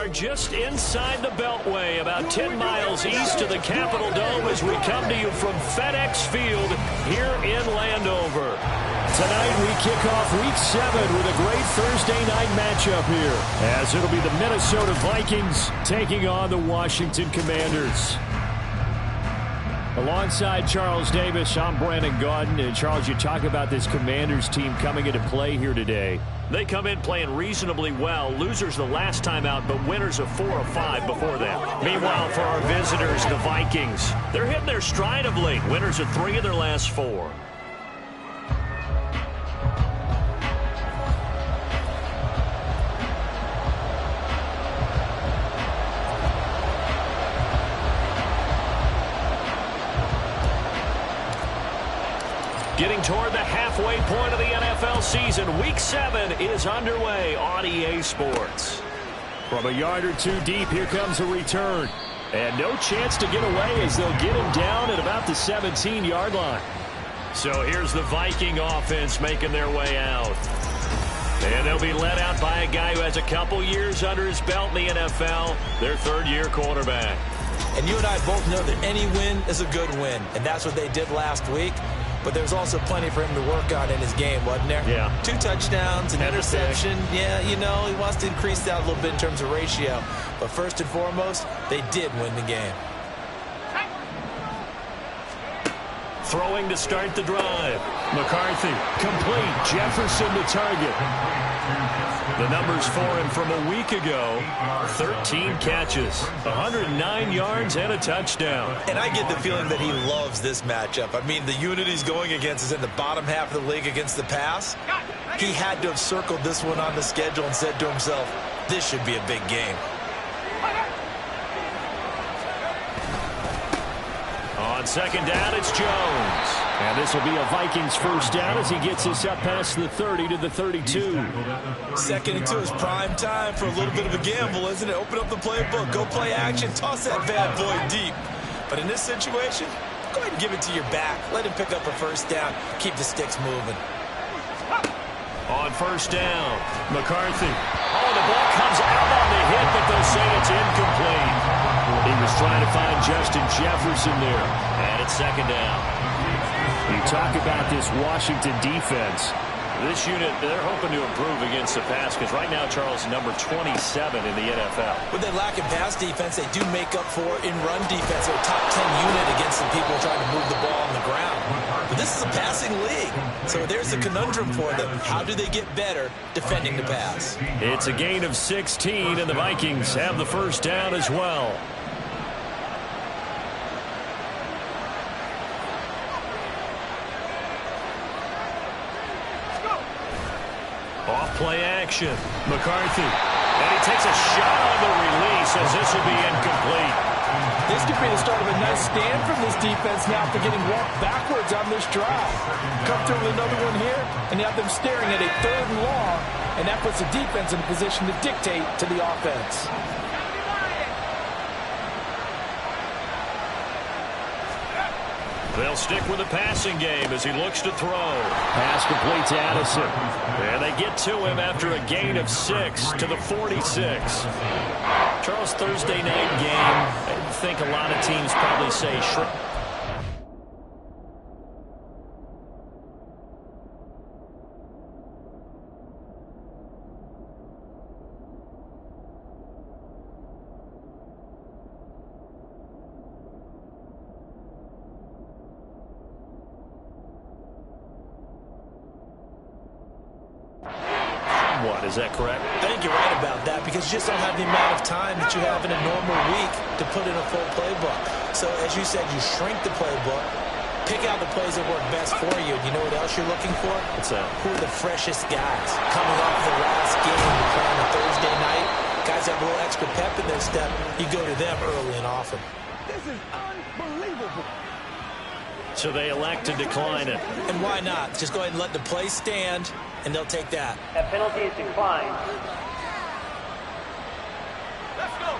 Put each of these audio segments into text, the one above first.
are just inside the Beltway, about 10 miles east of the Capitol Dome as we come to you from FedEx Field here in Landover. Tonight we kick off Week 7 with a great Thursday night matchup here, as it'll be the Minnesota Vikings taking on the Washington Commanders. Alongside Charles Davis, I'm Brandon Gaudin. And Charles, you talk about this Commanders team coming into play here today. They come in playing reasonably well. Losers the last time out, but winners of 4 or 5 before that. Meanwhile, for our visitors, the Vikings, they're hitting their stride of late. Winners of 3 of their last 4. Getting toward the halfway point of the NFL season, Week 7 is underway on EA Sports. From a yard or 2 deep, here comes a return. And no chance to get away as they'll get him down at about the 17-yard line. So here's the Viking offense making their way out. And they'll be led out by a guy who has a couple years under his belt in the NFL, their third-year quarterback. And you and I both know that any win is a good win, and that's what they did last week. But there's also plenty for him to work on in his game, wasn't there? Yeah. 2 touchdowns, an interception. Yeah, you know, he wants to increase that a little bit in terms of ratio. But first and foremost, they did win the game. Throwing to start the drive. McCarthy, complete. Jefferson to target. The numbers for him from a week ago, 13 catches, 109 yards, and a touchdown. And I get the feeling that he loves this matchup. I mean, the unit he's going against is in the bottom half of the league against the pass. He had to have circled this one on the schedule and said to himself, this should be a big game. On second down, it's Jones. And this will be a Vikings first down as he gets us up past the 30 to the 32. Second and 2 is prime time for a little bit of a gamble, isn't it? Open up the playbook, go play action, toss that bad boy deep. But in this situation, go ahead and give it to your back. Let him pick up a first down, keep the sticks moving. On first down, McCarthy. Oh, the ball comes out on the hit, but they'll say it's incomplete. He was trying to find Justin Jefferson there. And it's second down. You talk about this Washington defense. This unit, they're hoping to improve against the pass because right now, Charles, number 27 in the NFL. With their lack of pass defense, they do make up for in run defense. They're a top 10 unit against the people trying to move the ball on the ground. But this is a passing league, so there's a conundrum for them. How do they get better defending the pass? It's a gain of 16, and the Vikings have the first down as well. Off-play action. McCarthy. And he takes a shot on the release as this will be incomplete. This could be the start of a nice stand from this defense now after getting walked backwards on this drive. Come through with another one here, and you have them staring at a 3rd and long, and that puts the defense in a position to dictate to the offense. They'll stick with the passing game as he looks to throw. Pass complete to Addison. And they get to him after a gain of 6 to the 46. Charles, Thursday night game, I think a lot of teams probably say shrink. Is that correct? I think you're right about that because you just don't have the amount of time that you have in a normal week to put in a full playbook. So as you said, you shrink the playbook, pick out the plays that work best for you. You know what else you're looking for? What's that? Who are the freshest guys coming off the last game to play on a Thursday night? Guys have a little extra pep in their step. You go to them early and often. This is unbelievable. So they elect to decline it. And why not? Just go ahead and let the play stand, and they'll take that. That penalty is declined. Let's go.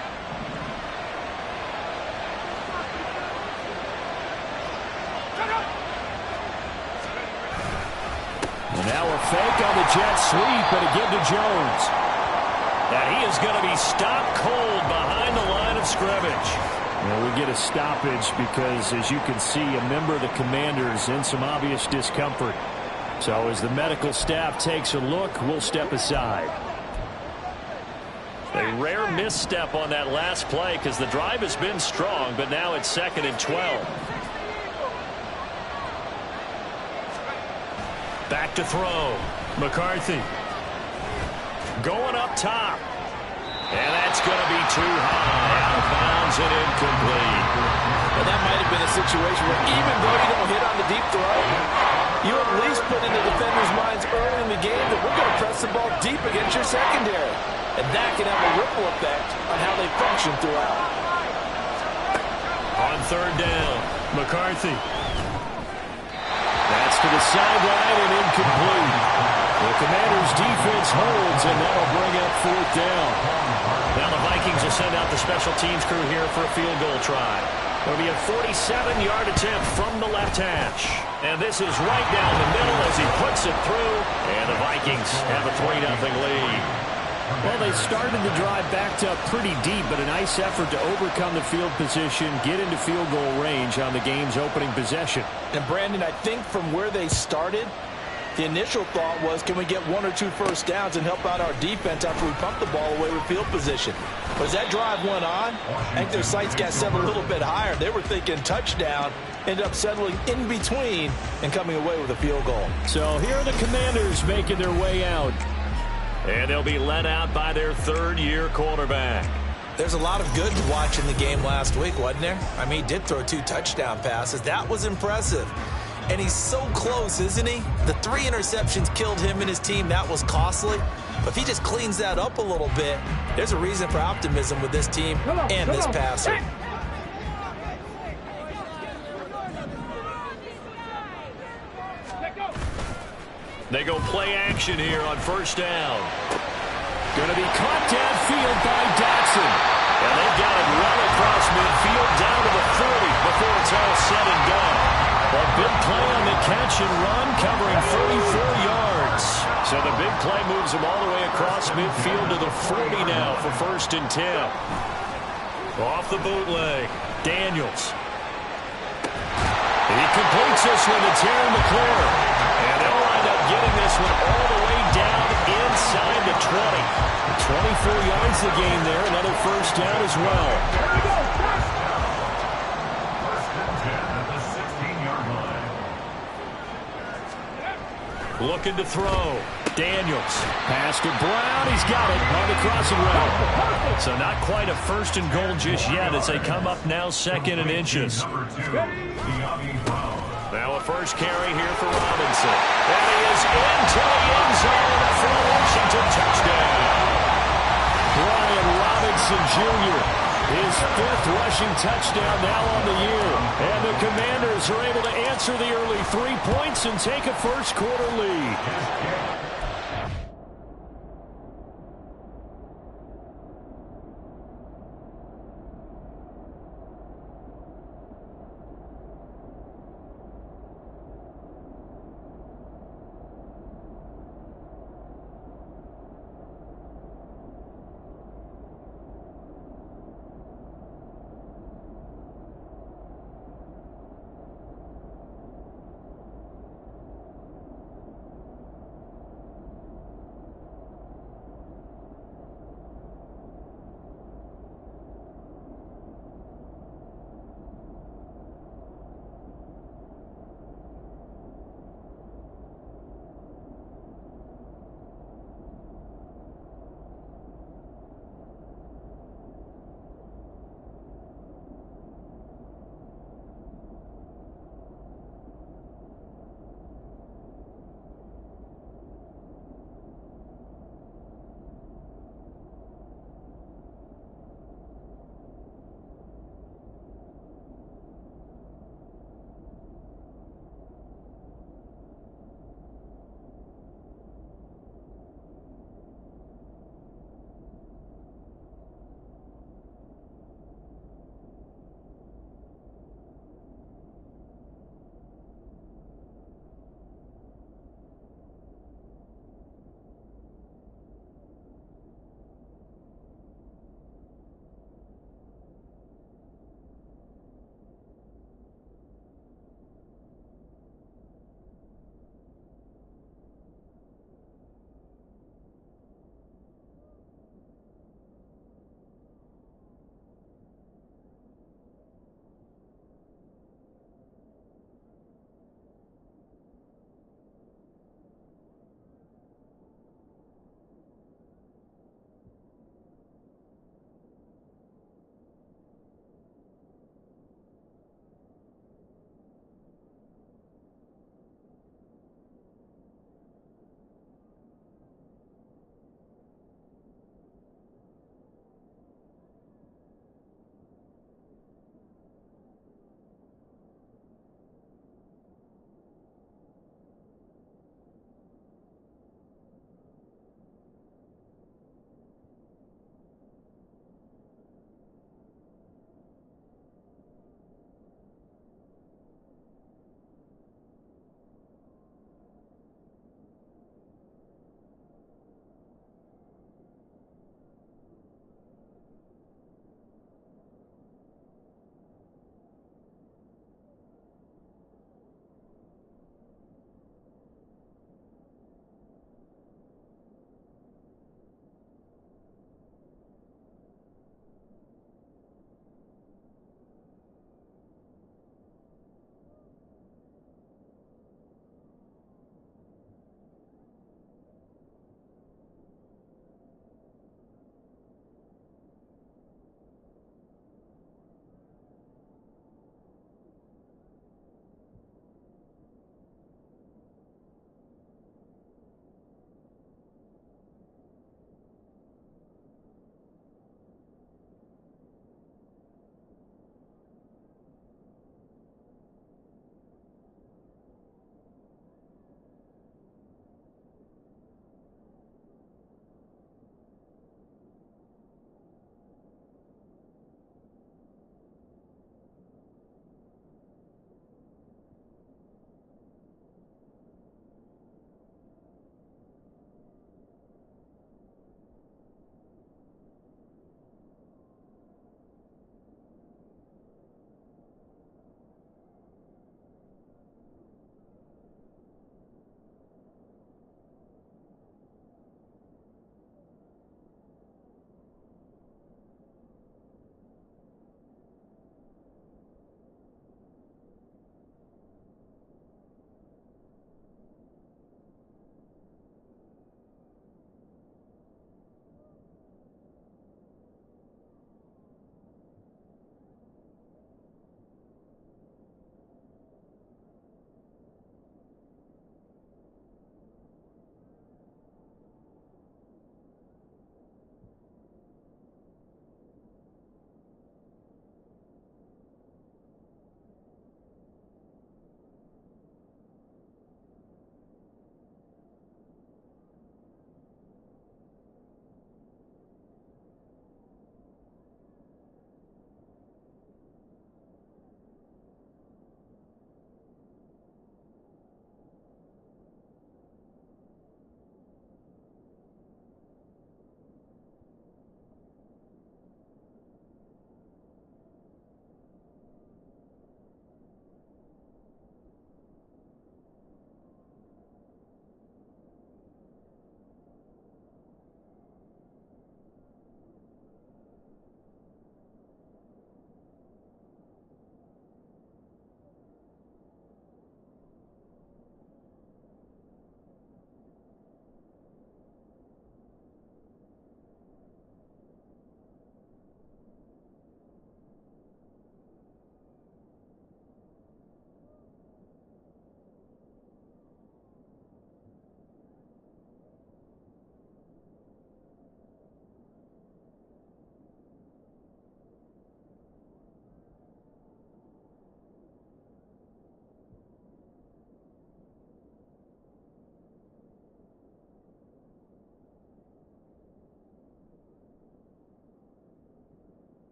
And now a fake on the jet sweep, and a give to Jones. And he is going to be stopped cold behind the line of scrimmage. Well, we get a stoppage because, as you can see, a member of the Commanders in some obvious discomfort. So as the medical staff takes a look, we'll step aside. A rare misstep on that last play because the drive has been strong, but now it's 2nd and 12. Back to throw. McCarthy. Going up top. And that's going to be too high. Out of bounds and incomplete. And that might have been a situation where even though you don't hit on the deep throw, you at least put into defenders' minds early in the game that we're going to press the ball deep against your secondary. And that can have a ripple effect on how they function throughout. On 3rd down, McCarthy. That's to the sideline and incomplete. The Commanders' defense holds, and that'll bring up 4th down. Now the Vikings will send out the special teams crew here for a field goal try. It'll be a 47-yard attempt from the left hash. And this is right down the middle as he puts it through. And the Vikings have a 3-0 lead. Well, they started the drive backed up pretty deep, but a nice effort to overcome the field position, get into field goal range on the game's opening possession. And, Brandon, I think from where they started, the initial thought was, can we get 1 or 2 first downs and help out our defense after we pump the ball away with field position? But as that drive went on, I think their sights got set a little bit higher. They were thinking touchdown, ended up settling in between and coming away with a field goal. So here are the Commanders making their way out. And they'll be led out by their 3rd-year quarterback. There's a lot of good to watch in the game last week, wasn't there? I mean, he did throw 2 touchdown passes. That was impressive. And he's so close, isn't he? The 3 interceptions killed him and his team. That was costly. But if he just cleans that up a little bit, there's a reason for optimism with this team and this passer. They go play action here on 1st down. Going to be caught downfield by Dotson. And they've got it well across midfield down to the 40 before it's all said and done. A big play on the catch and run, covering 34 yards. So the big play moves them all the way across midfield to the 40 now for 1st and 10. Off the bootleg, Daniels. He completes this one to Terry McLaurin. And they'll wind up getting this one all the way down inside the 20. 24 yards the game there, another 1st down as well. Looking to throw. Daniels. Pass to Brown. He's got it on the crossing route. So not quite a 1st and goal just yet as they come up now 2nd and inches. Now a first carry here for Robinson. And he is into the end zone for a Washington touchdown. Brian Robinson Jr., his 5th rushing touchdown now on the year. And the Commanders are able to answer the early 3 points and take a 1st quarter lead.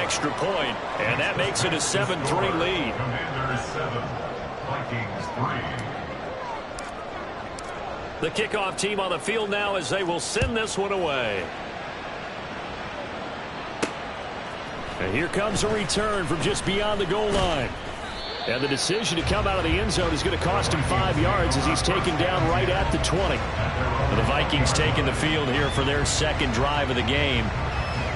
extra point, and that makes it a 7-3 lead. Commanders 7, Vikings 3. The kickoff team on the field now as they will send this one away. And here comes a return from just beyond the goal line. And the decision to come out of the end zone is going to cost him 5 yards as he's taken down right at the 20. And the Vikings taking the field here for their second drive of the game.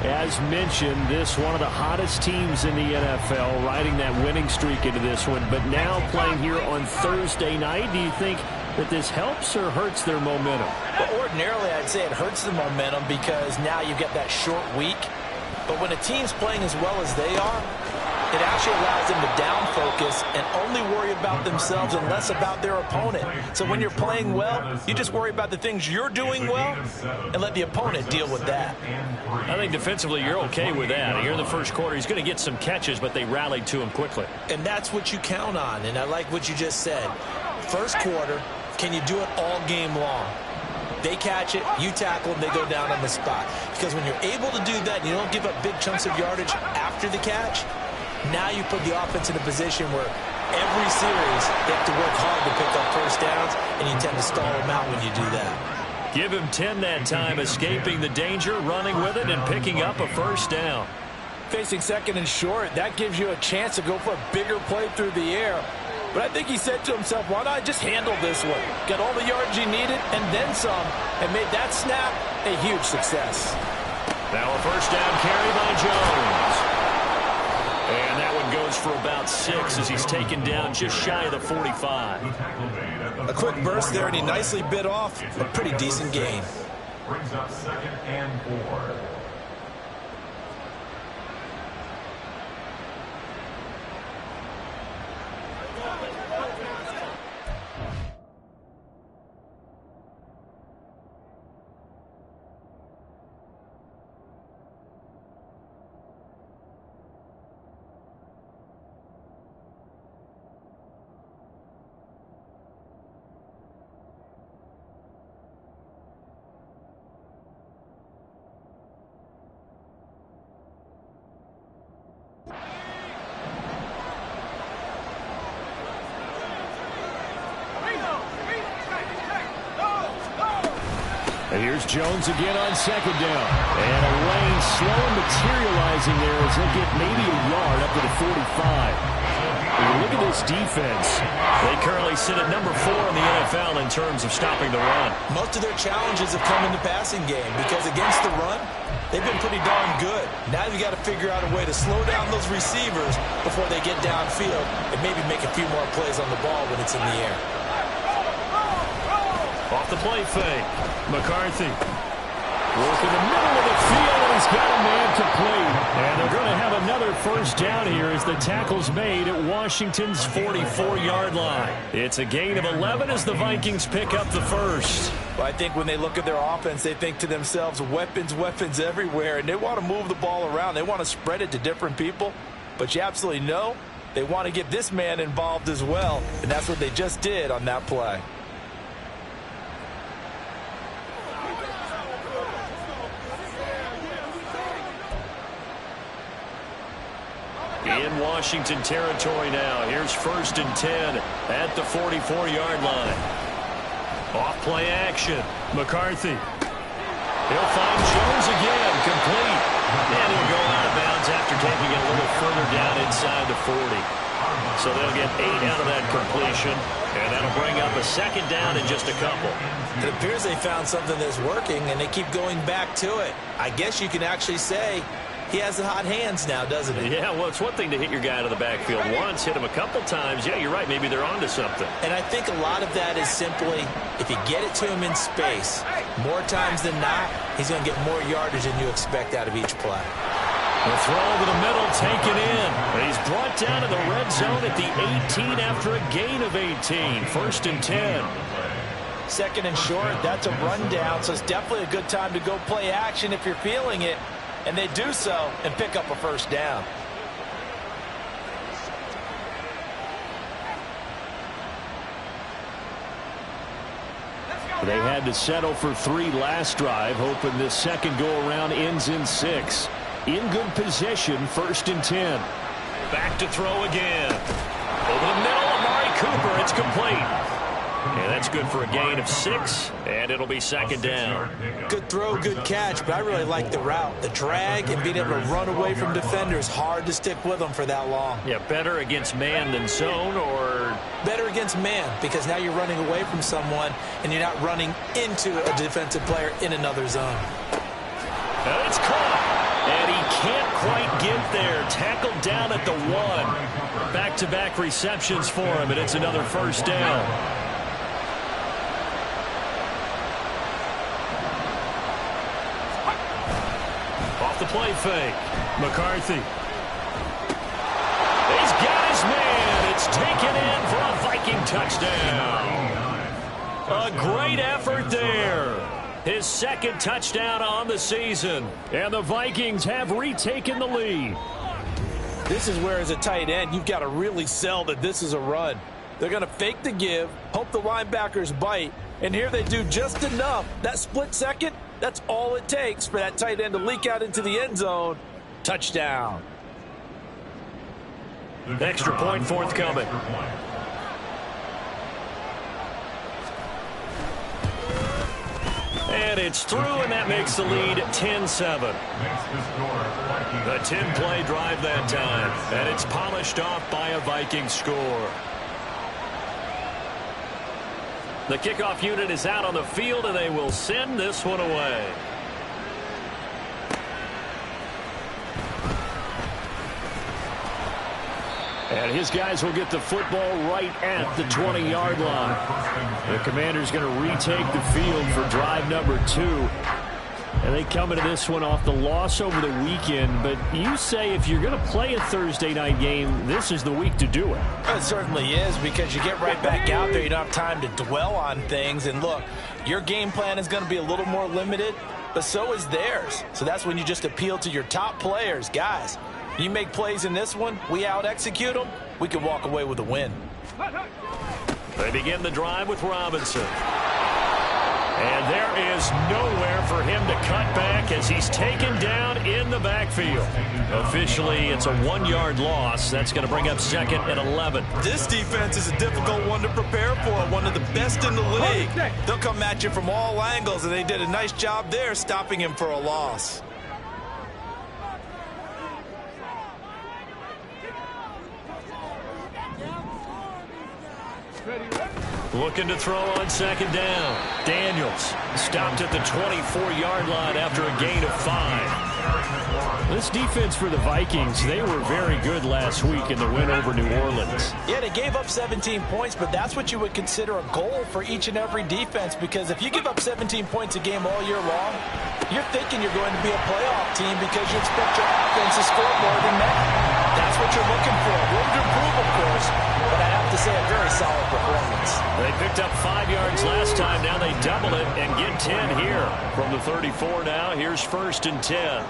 As mentioned, this one of the hottest teams in the NFL, riding that winning streak into this one. But now playing here on Thursday night, do you think that this helps or hurts their momentum? Well, ordinarily, I'd say it hurts the momentum because now you get that short week. But when a team's playing as well as they are, it actually allows them to down focus and only worry about themselves and less about their opponent. So when you're playing well, you just worry about the things you're doing well and let the opponent deal with that. I think defensively you're okay with that. Here in the first quarter, he's going to get some catches, but they rallied to him quickly. And that's what you count on, and I like what you just said. First quarter, can you do it all game long? They catch it, you tackle them, they go down on the spot. Because when you're able to do that and you don't give up big chunks of yardage after the catch, now you put the offense in a position where every series they have to work hard to pick up first downs, and you tend to stall them out when you do that. Give him 10 that time, escaping the danger, running with it, and picking up a first down. Facing second and short, that gives you a chance to go for a bigger play through the air. But I think he said to himself, why not just handle this one? Got all the yards he needed and then some, and made that snap a huge success. Now a first down carry by Jones. And that one goes for about 6 as he's taken down just shy of the 45. A quick burst there, and he nicely bit off a pretty decent gain. Brings up 2nd and 4. And here's Jones again on second down. And a lane slow materializing there as he'll get maybe a yard up to the 45. When you look at this defense, they currently sit at number 4 in the NFL in terms of stopping the run. Most of their challenges have come in the passing game because against the run, they've been pretty darn good. Now you got to figure out a way to slow down those receivers before they get downfield and maybe make a few more plays on the ball when it's in the air. Off the play fake. McCarthy. work in the middle of the field, and he's got a man complete. And they're going to have another first down here as the tackle's made at Washington's 44-yard line. It's a gain of 11 as the Vikings pick up the first. Well, I think when they look at their offense, they think to themselves, weapons, weapons everywhere, and they want to move the ball around. They want to spread it to different people, but you absolutely know they want to get this man involved as well, and that's what they just did on that play. In Washington territory now. Here's 1st and 10 at the 44-yard line. Off play action. McCarthy. He'll find Jones again. Complete. And he'll go out of bounds after taking it a little further down inside the 40. So they'll get 8 out of that completion. And that'll bring up a second down in just a couple. It appears they found something that's working, and they keep going back to it. I guess you can actually say he has the hot hands now, doesn't he? Yeah, well, it's one thing to hit your guy out of the backfield once, hit him a couple times. Yeah, you're right. Maybe they're onto something. And I think a lot of that is simply if you get it to him in space, more times than not, he's going to get more yardage than you expect out of each play. The throw to the middle, taken in. And he's brought down to the red zone at the 18 after a gain of 18. 1st and 10. 2nd and short, that's a rundown, so it's definitely a good time to go play action if you're feeling it. And they do so and pick up a first down. They had to settle for 3 last drive, hoping this second go-around ends in 6. in good position, 1st and 10. Back to throw again. Over the middle, Amari Cooper. It's complete. And that's good for a gain of 6, and it'll be 2nd down. Good throw, good catch, but I really like the route. The drag and being able to run away from defenders, hard to stick with them for that long. Yeah, better against man than zone, or? Better against man, because now you're running away from someone, and you're not running into a defensive player in another zone. And it's caught, and he can't quite get there. Tackled down at the 1. Back-to-back receptions for him, and it's another 1st down. The play fake. McCarthy. He's got his man. It's taken in for a Viking touchdown. A great effort there. His 2nd touchdown on the season. And the Vikings have retaken the lead. This is where, as a tight end, you've got to really sell that this is a run. They're going to fake the give, hope the linebackers bite, and here they do just enough. That split second, that's all it takes for that tight end to leak out into the end zone. Touchdown. Extra point forthcoming. And it's through, and that makes the lead 10-7. A 10-play drive that time, and it's polished off by a Viking score. The kickoff unit is out on the field, and they will send this one away. And his guys will get the football right at the 20-yard line. The Commanders going to retake the field for drive number 2. And they come into this one off the loss over the weekend. But you say if you're going to play a Thursday night game, this is the week to do it. It certainly is, because you get right back out there. You don't have time to dwell on things. And look, your game plan is going to be a little more limited, but so is theirs. So that's when you just appeal to your top players. Guys, you make plays in this one, we out-execute them, we can walk away with a win. They begin the drive with Robinson. And there is nowhere for him to cut back as he's taken down in the backfield. Officially, it's a 1-yard loss. That's going to bring up 2nd and 11. This defense is a difficult one to prepare for, one of the best in the league. They'll come at you from all angles, and they did a nice job there stopping him for a loss. Looking to throw on 2nd down. Daniels stopped at the 24-yard line after a gain of 5. This defense for the Vikings, they were very good last week in the win over New Orleans. Yeah, they gave up 17 points, but that's what you would consider a goal for each and every defense, because if you give up 17 points a game all year long, you're thinking you're going to be a playoff team because you expect your offense to score more than that. That's what you're looking for. Room to improve, of course, but I have to say a very solid performance. They picked up 5 yards last time. Now they double it and get 10 here. From the 34 now, here's 1st and 10.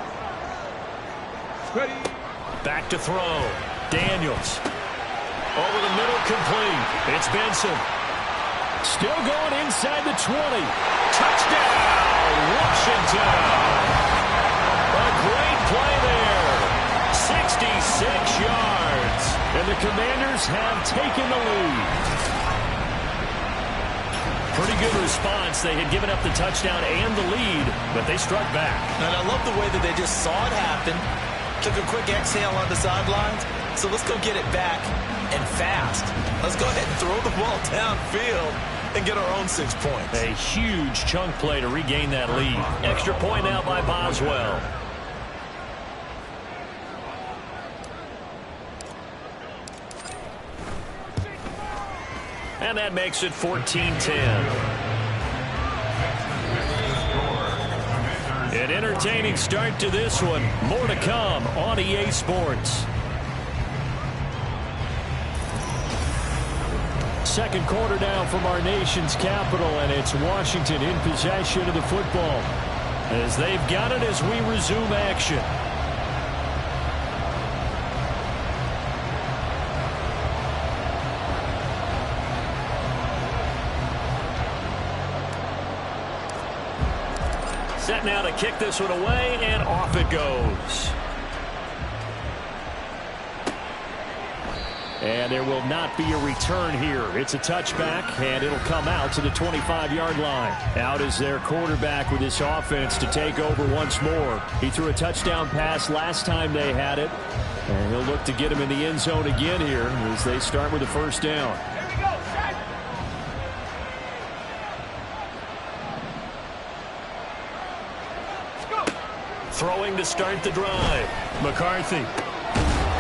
Back to throw. Daniels. Over the middle, complete. It's Benson. Still going inside the 20. Touchdown, Washington. A great play there. 66 yards. And the Commanders have taken the lead. Pretty good response. They had given up the touchdown and the lead, but they struck back. And I love the way that they just saw it happen. Took a quick exhale on the sidelines. So let's go get it back, and fast. Let's go ahead and throw the ball downfield and get our own 6 points. A huge chunk play to regain that lead. Extra point now by Boswell. And that makes it 14-10. An entertaining start to this one. More to come on EA Sports. Second quarter now from our nation's capital, and it's Washington in possession of the football as they've got it as we resume action. Set now to kick this one away, and off it goes. And there will not be a return here. It's a touchback, and it'll come out to the 25-yard line. Out is their quarterback with this offense to take over once more. He threw a touchdown pass last time they had it, and he'll look to get him in the end zone again here as they start with a first down. Throwing to start the drive. McCarthy.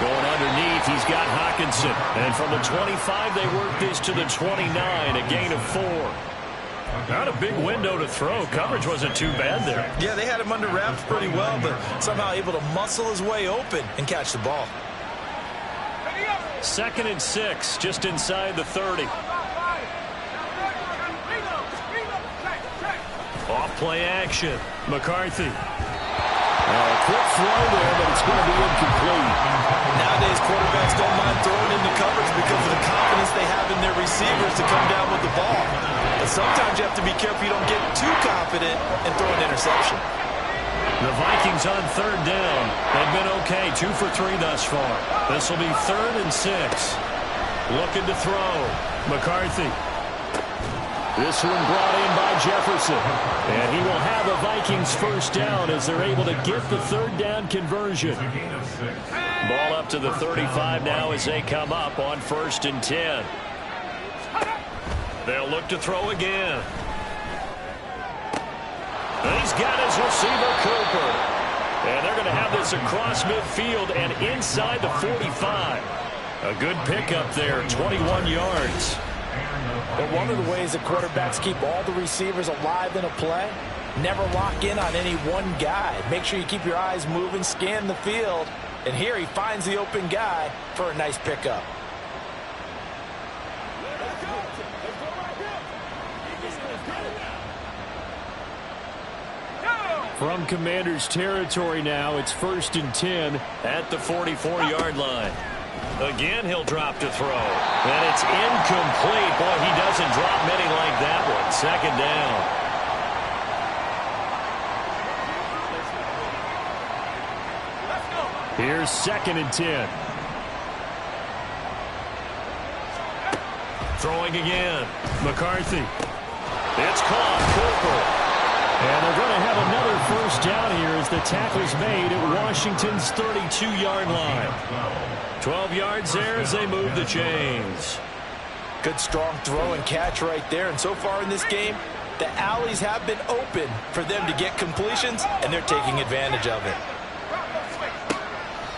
Going underneath, he's got Hockenson. And from the 25, they work this to the 29, a gain of 4. Not a big window to throw. Coverage wasn't too bad there. Yeah, they had him under wraps pretty well, but somehow able to muscle his way open and catch the ball. 2nd and 6, just inside the 30. Off play action. McCarthy. A quick throw there, but it's going to be incomplete. Nowadays, quarterbacks don't mind throwing into coverage because of the confidence they have in their receivers to come down with the ball. But sometimes you have to be careful you don't get too confident and throw an interception. The Vikings on 3rd down. They've been okay, 2 for 3 thus far. This will be 3rd and 6. Looking to throw. McCarthy. This one brought in by Jefferson. And he will have a Vikings first down as they're able to get the 3rd down conversion. Ball up to the 35 now as they come up on 1st and 10. They'll look to throw again. And he's got his receiver, Cooper. And they're going to have this across midfield and inside the 45. A good pickup there, 21 yards. But one of the ways that quarterbacks keep all the receivers alive in a play, never lock in on any one guy. Make sure you keep your eyes moving, scan the field. And here he finds the open guy for a nice pickup. From Commanders territory now, it's 1st and 10 at the 44-yard line. Again, he'll drop to throw. And it's incomplete. Boy, he doesn't drop many like that one. 2nd down. Here's 2nd and 10. Throwing again. McCarthy. It's caught. Cooper. And they're going to have another first down here as the tackle's made at Washington's 32-yard line. 12 yards there as they move the chains. Good strong throw and catch right there. And so far in this game, the alleys have been open for them to get completions, and they're taking advantage of it.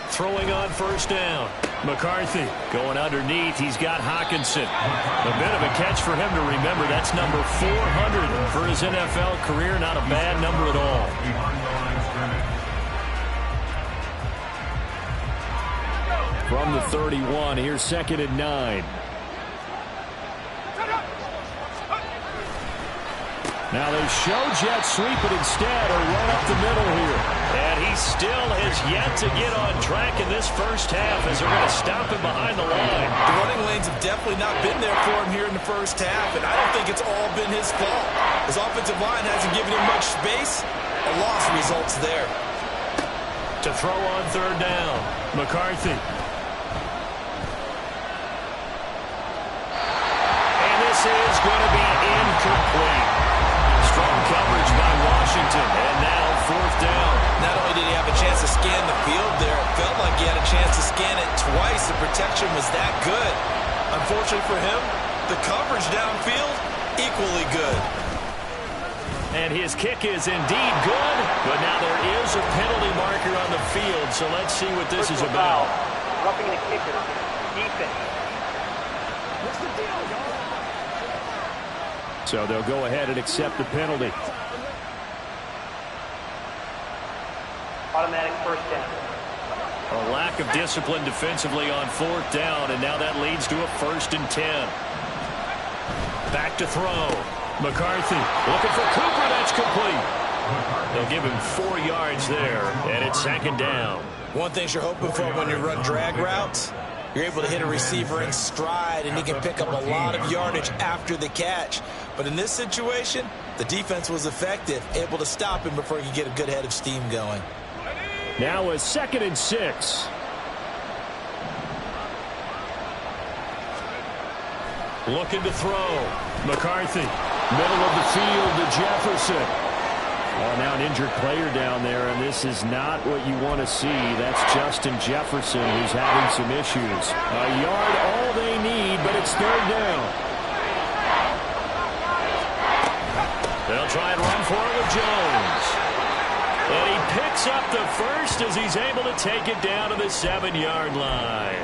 Throwing on 1st down. McCarthy. Going underneath, he's got Hockenson. A bit of a catch for him to remember. That's number 400 for his NFL career. Not a bad number at all. From the 31, here's 2nd and 9. Now they show jet sweep, but instead a run up the middle here. And he still has yet to get on track in this first half as they're going to stop him behind the line. The running lanes have definitely not been there for him here in the first half, and I don't think it's all been his fault. His offensive line hasn't given him much space. A loss results there. To throw on 3rd down. McCarthy. And this is going to be incomplete. Strong coverage by Washington, and now 4th down. Not only did he have a chance to scan the field there, it felt like he had a chance to scan it twice. The protection was that good. Unfortunately for him, the coverage downfield, equally good. And his kick is indeed good, but now there is a penalty marker on the field, so let's see what this is about. Roughing the kicker, defense. What's the deal, y'all? So they'll go ahead and accept the penalty. Automatic 1st down. A lack of discipline defensively on 4th down, and now that leads to a 1st and 10. Back to throw. McCarthy. Looking for Cooper. That's complete. They'll give him 4 yards there, and it's 2nd down. One thing you're hoping for when you run drag routes, you're able to hit a receiver in stride, and he can pick up a lot of yardage after the catch. But in this situation, the defense was effective, able to stop him before he could get a good head of steam going. Now a 2nd and 6. Looking to throw. McCarthy. Middle of the field to Jefferson. Oh, now an injured player down there, and this is not what you want to see. That's Justin Jefferson, who's having some issues. A yard, all they need, but it's third down. They'll try and run for it with Jones. And he picks up the first as he's able to take it down to the 7-yard line.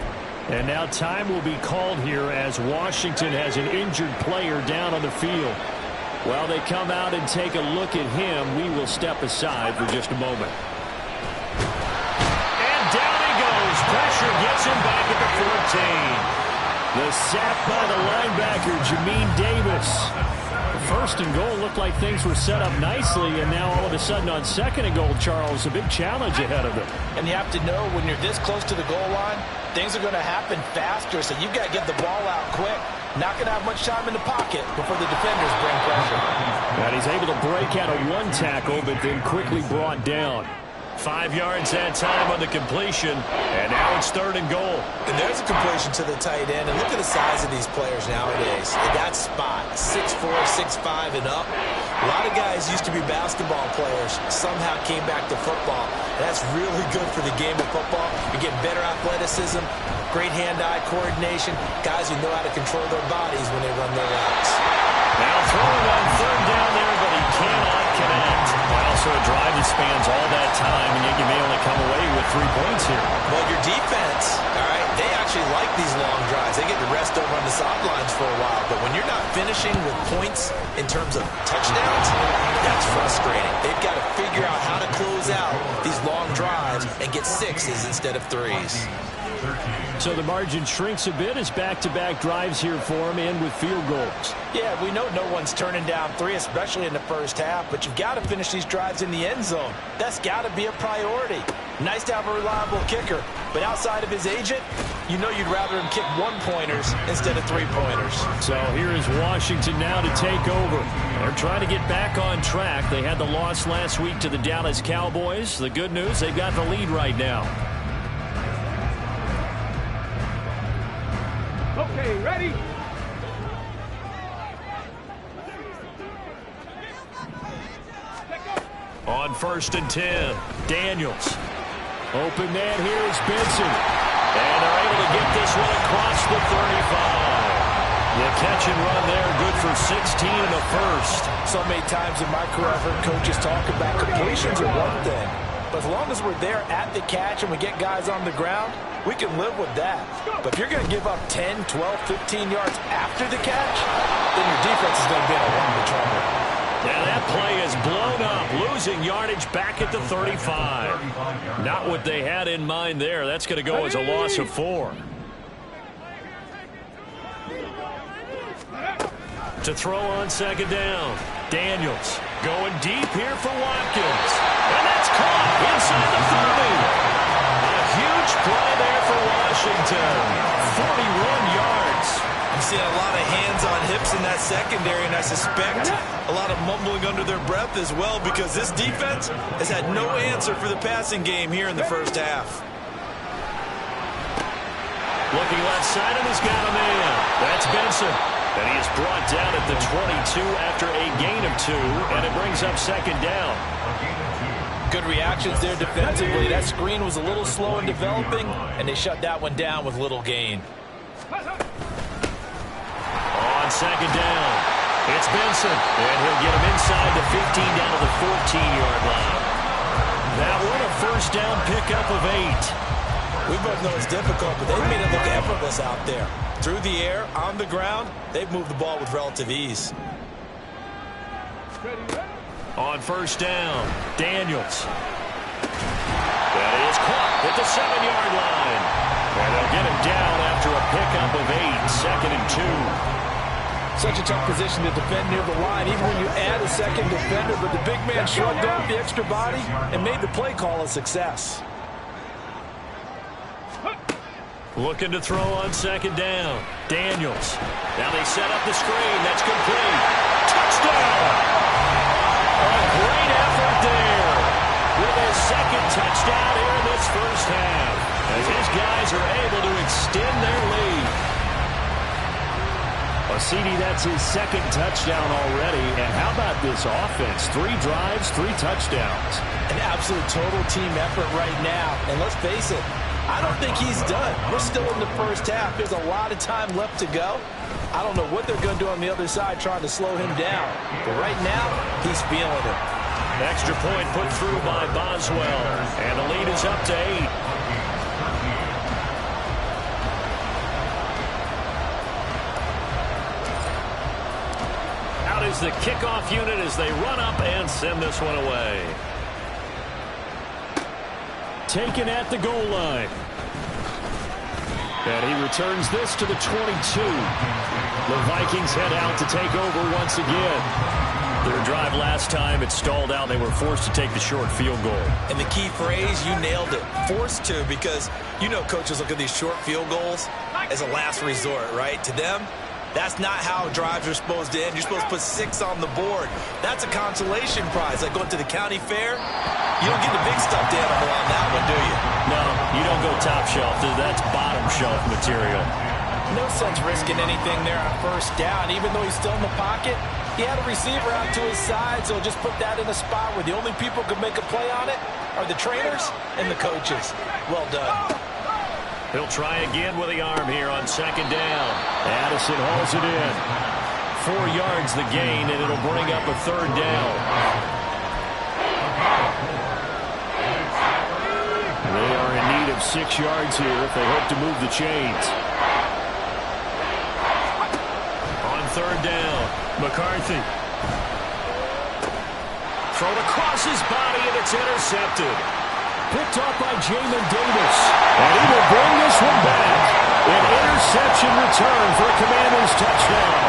And now time will be called here as Washington has an injured player down on the field. While they come out and take a look at him, we will step aside for just a moment. And down he goes. Pressure gets him back at the 14. The sack by the linebacker, Jamin Davis. First and goal looked like things were set up nicely, and now all of a sudden on second and goal, Charles, a big challenge ahead of them. And you have to know when you're this close to the goal line, things are going to happen faster, so you've got to get the ball out quick. Not going to have much time in the pocket before the defenders bring pressure. And he's able to break out of one tackle, but then quickly brought down. 5 yards that time on the completion, and now it's third and goal. And there's a completion to the tight end, and look at the size of these players nowadays. In that spot, 6'4", 6'5", and up. A lot of guys used to be basketball players, somehow came back to football. And that's really good for the game of football. You're getting better athleticism, great hand-eye coordination, guys who know how to control their bodies when they run their routes. Now throwing on third down there, but he cannot connect. Also a drive that spans all that time, and yet you may only come away with 3 points here. Well, your defense, all right, they actually like these long drives. They get to rest over on the sidelines for a while. But when you're not finishing with points in terms of touchdowns, that's frustrating. They've got to figure out how to close out these long drives and get 6s instead of 3s. So the margin shrinks a bit as back-to-back drives here for him, and with field goals. Yeah, we know no one's turning down 3, especially in the first half, but you've got to finish these drives in the end zone. That's got to be a priority. Nice to have a reliable kicker, but outside of his agent, you know you'd rather him kick 1-pointers instead of 3-pointers. So here is Washington now to take over. They're trying to get back on track. They had the loss last week to the Dallas Cowboys. The good news, they've got the lead right now. Okay, ready? On 1st and 10, Daniels. Open man here is Benson. And they're able to get this one across the 35. The catch and run there, good for 16 and a first. So many times in my career, I've heard coaches talk about completions are one thing. But as long as we're there at the catch and we get guys on the ground, we can live with that. But if you're going to give up 10, 12, 15 yards after the catch, then your defense is going to be in a lot of trouble. Now that play is blown up, losing yardage back at the 35. Not what they had in mind there. That's going to go as a loss of 4. To throw on second down. Daniels going deep here for Watkins. And that's caught inside the 30. A huge play there for Washington. 41 yards. I'm seeing a lot of hands on hips in that secondary, and I suspect a lot of mumbling under their breath as well, because this defense has had no answer for the passing game here in the first half. Looking left side, and he's got a man. That's Benson. And he is brought down at the 22 after a gain of 2, and it brings up second down. Good reactions there defensively. That screen was a little slow in developing, and they shut that one down with little gain. On second down, it's Benson, and he'll get him inside the 15 down to the 14-yard line. That one a first down pickup of 8. We both know it's difficult, but they've made it look effortless out there. Through the air, on the ground, they've moved the ball with relative ease. On first down, Daniels. That is caught at the 7-yard line. And they'll get him down after a pickup of 8, second and 2. Such a tough position to defend near the line, even when you add a second defender, but the big man shrugged off the extra body and made the play call a success. Looking to throw on second down. Daniels. Now they set up the screen. That's complete. Touchdown! A great effort there with his second touchdown here in this first half, as his guys are able to extend their lead. Well, CD, that's his second touchdown already. And how about this offense? 3 drives, 3 touchdowns. An absolute total team effort right now. And let's face it, I don't think he's done. We're still in the first half. There's a lot of time left to go. I don't know what they're going to do on the other side trying to slow him down. But right now, he's feeling it. Extra point put through by Boswell. And the lead is up to 8. Out is the kickoff unit as they run up and send this one away. Taken at the goal line. And he returns this to the 22. The Vikings head out to take over once again. Their drive last time, it stalled out. They were forced to take the short field goal. And the key phrase, you nailed it. Forced to, because you know coaches look at these short field goals as a last resort, right? To them, that's not how drives are supposed to end. You're supposed to put 6 on the board. That's a consolation prize. Like going to the county fair, you don't get the big stuffed animal on that one, do you? No, you don't go top shelf. That's bottom shelf material. No sense risking anything there on first down. Even though he's still in the pocket, he had a receiver out to his side, so just put that in a spot where the only people who can make a play on it are the trainers and the coaches. Well done. He'll try again with the arm here on second down. Addison hauls it in. 4 yards the gain, and it'll bring up a third down. They are in need of 6 yards here if they hope to move the chains. On third down, McCarthy. Thrown across his body, and it's intercepted. Picked off by Jamin Davis. And he will bring this one back. An interception return for a Commanders touchdown.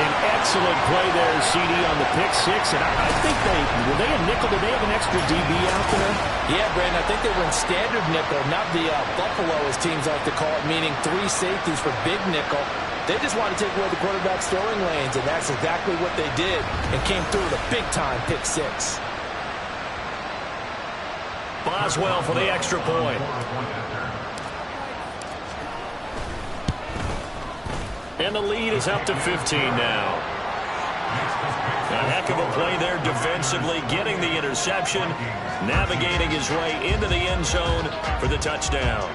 An excellent play there, CD, on the pick 6. And I think were they a nickel? Did they have an extra DB out there? Yeah, Brandon, I think they were in standard nickel, not the Buffalo, as teams like to call it, meaning 3 safeties for big nickel. They just want to take away the quarterback's throwing lanes, and that's exactly what they did, and came through with a big-time pick 6. Boswell for the extra point. And the lead is up to 15 now. A heck of a play there defensively, getting the interception, navigating his way into the end zone for the touchdown.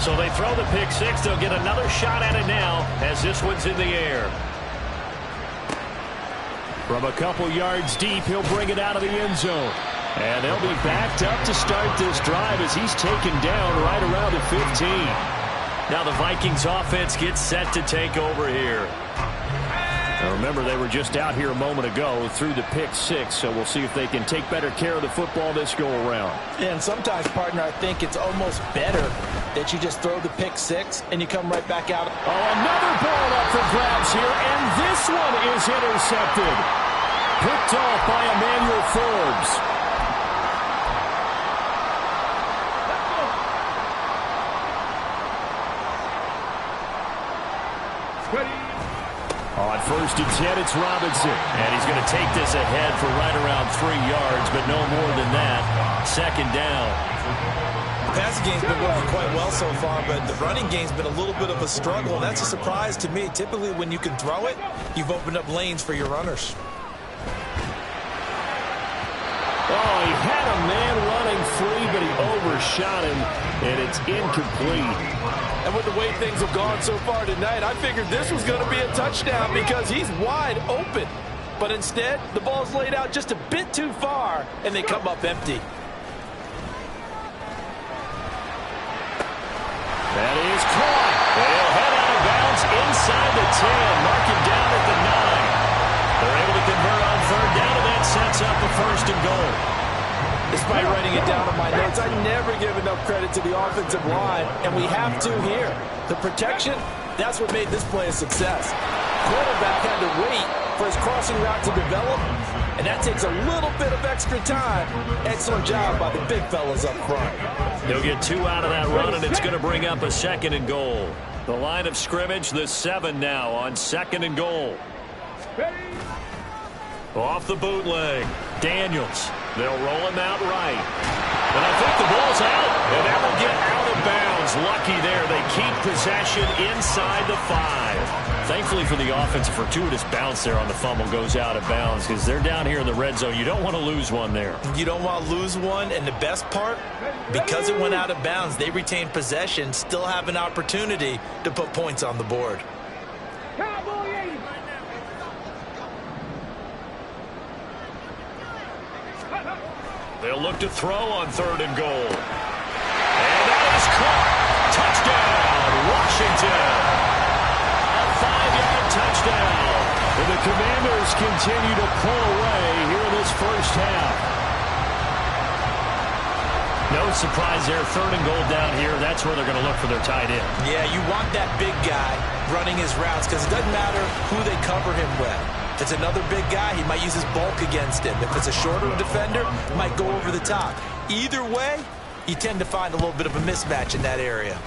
So they throw the pick 6. They'll get another shot at it now as this one's in the air. From a couple yards deep, he'll bring it out of the end zone. And they'll be backed up to start this drive as he's taken down right around the 15. Now the Vikings offense gets set to take over here. Now remember, they were just out here a moment ago through the pick 6, so we'll see if they can take better care of the football this go-around. And sometimes, partner, I think it's almost better that you just throw the pick 6 and you come right back out. Oh, another ball up for grabs here, and this one is intercepted. Picked off by Emmanuel Forbes. On first and 10, it's Robinson. And he's going to take this ahead for right around 3 yards, but no more than that. Second down. The passing game's been working quite well so far, but the running game's been a little bit of a struggle, and that's a surprise to me. Typically, when you can throw it, you've opened up lanes for your runners. Oh, he had a man running free, but he overshot him, and it's incomplete. And with the way things have gone so far tonight, I figured this was going to be a touchdown because he's wide open. But instead, the ball's laid out just a bit too far, and they come up empty. That is caught. They'll head out of bounds inside the 10, mark him down at the 9. They're able to convert on third down, and that sets up a first and goal. Despite writing it down on my notes, I never give enough credit to the offensive line, and we have to here. The protection, that's what made this play a success. Quarterback had to wait for his crossing route to develop, and that takes a little bit of extra time. Excellent job by the big fellas up front. He'll get 2 out of that run, and it's going to bring up a second and goal. The line of scrimmage, the 7 now on second and goal. Off the bootleg. Daniels. They'll roll him out right. And I think the ball's out. And that will get out of bounds. Lucky there. They keep possession inside the 5. Thankfully for the offense, a fortuitous bounce there on the fumble goes out of bounds because they're down here in the red zone. You don't want to lose one there. You don't want to lose one. And the best part, because it went out of bounds, they retain possession, still have an opportunity to put points on the board. They'll look to throw on 3rd and goal. And that is caught. Touchdown, Washington. A 5-yard touchdown. And the Commanders continue to pull away here in this first half. No surprise there. 3rd and goal down here. That's where they're going to look for their tight end. Yeah, you want that big guy running his routes because it doesn't matter who they cover him with. If it's another big guy, he might use his bulk against him. If it's a shorter defender, he might go over the top. Either way, you tend to find a little bit of a mismatch in that area.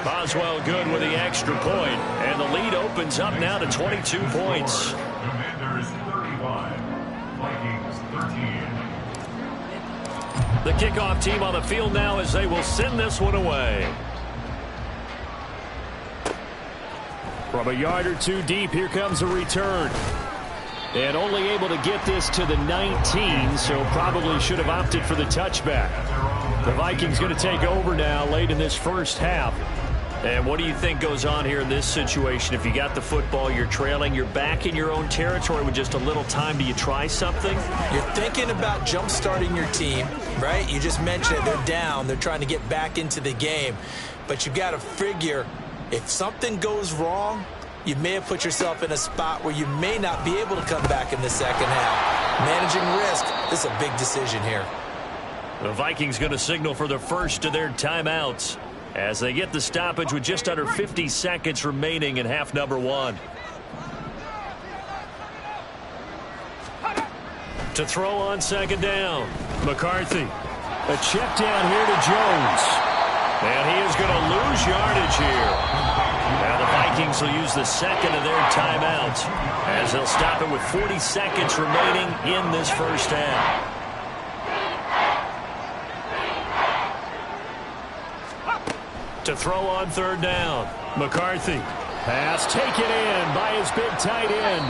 Boswell good with the extra point, and the lead opens up now to 22 points. Commanders 35, Vikings 13. The kickoff team on the field now as they will send this one away. From a yard or two deep, here comes a return. And only able to get this to the 19, so probably should have opted for the touchback. The Vikings going to take over now late in this first half. And what do you think goes on here in this situation? If you got the football, you're trailing, you're back in your own territory with just a little time. Do you try something? You're thinking about jump-starting your team, right? You just mentioned it. They're down. They're trying to get back into the game. But you got to figure if something goes wrong, you may have put yourself in a spot where you may not be able to come back in the second half. Managing risk, this is a big decision here. The Vikings going to signal for the first of their timeouts as they get the stoppage with just under 50 seconds remaining in half number 1. To throw on 2nd down. McCarthy. A check down here to Jones. And he is going to lose yardage here. Now the Vikings will use the second of their timeouts as they'll stop it with 40 seconds remaining in this first half. To throw on 3rd down. McCarthy. Pass taken in by his big tight end.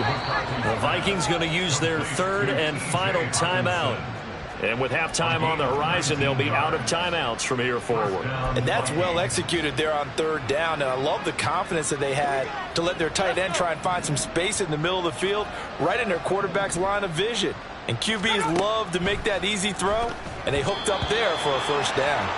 The Vikings going to use their 3rd and final timeout. And with halftime on the horizon, they'll be out of timeouts from here forward. And that's well executed there on 3rd down. And I love the confidence that they had to let their tight end try and find some space in the middle of the field, right in their quarterback's line of vision. And QBs love to make that easy throw, and they hooked up there for a 1st down.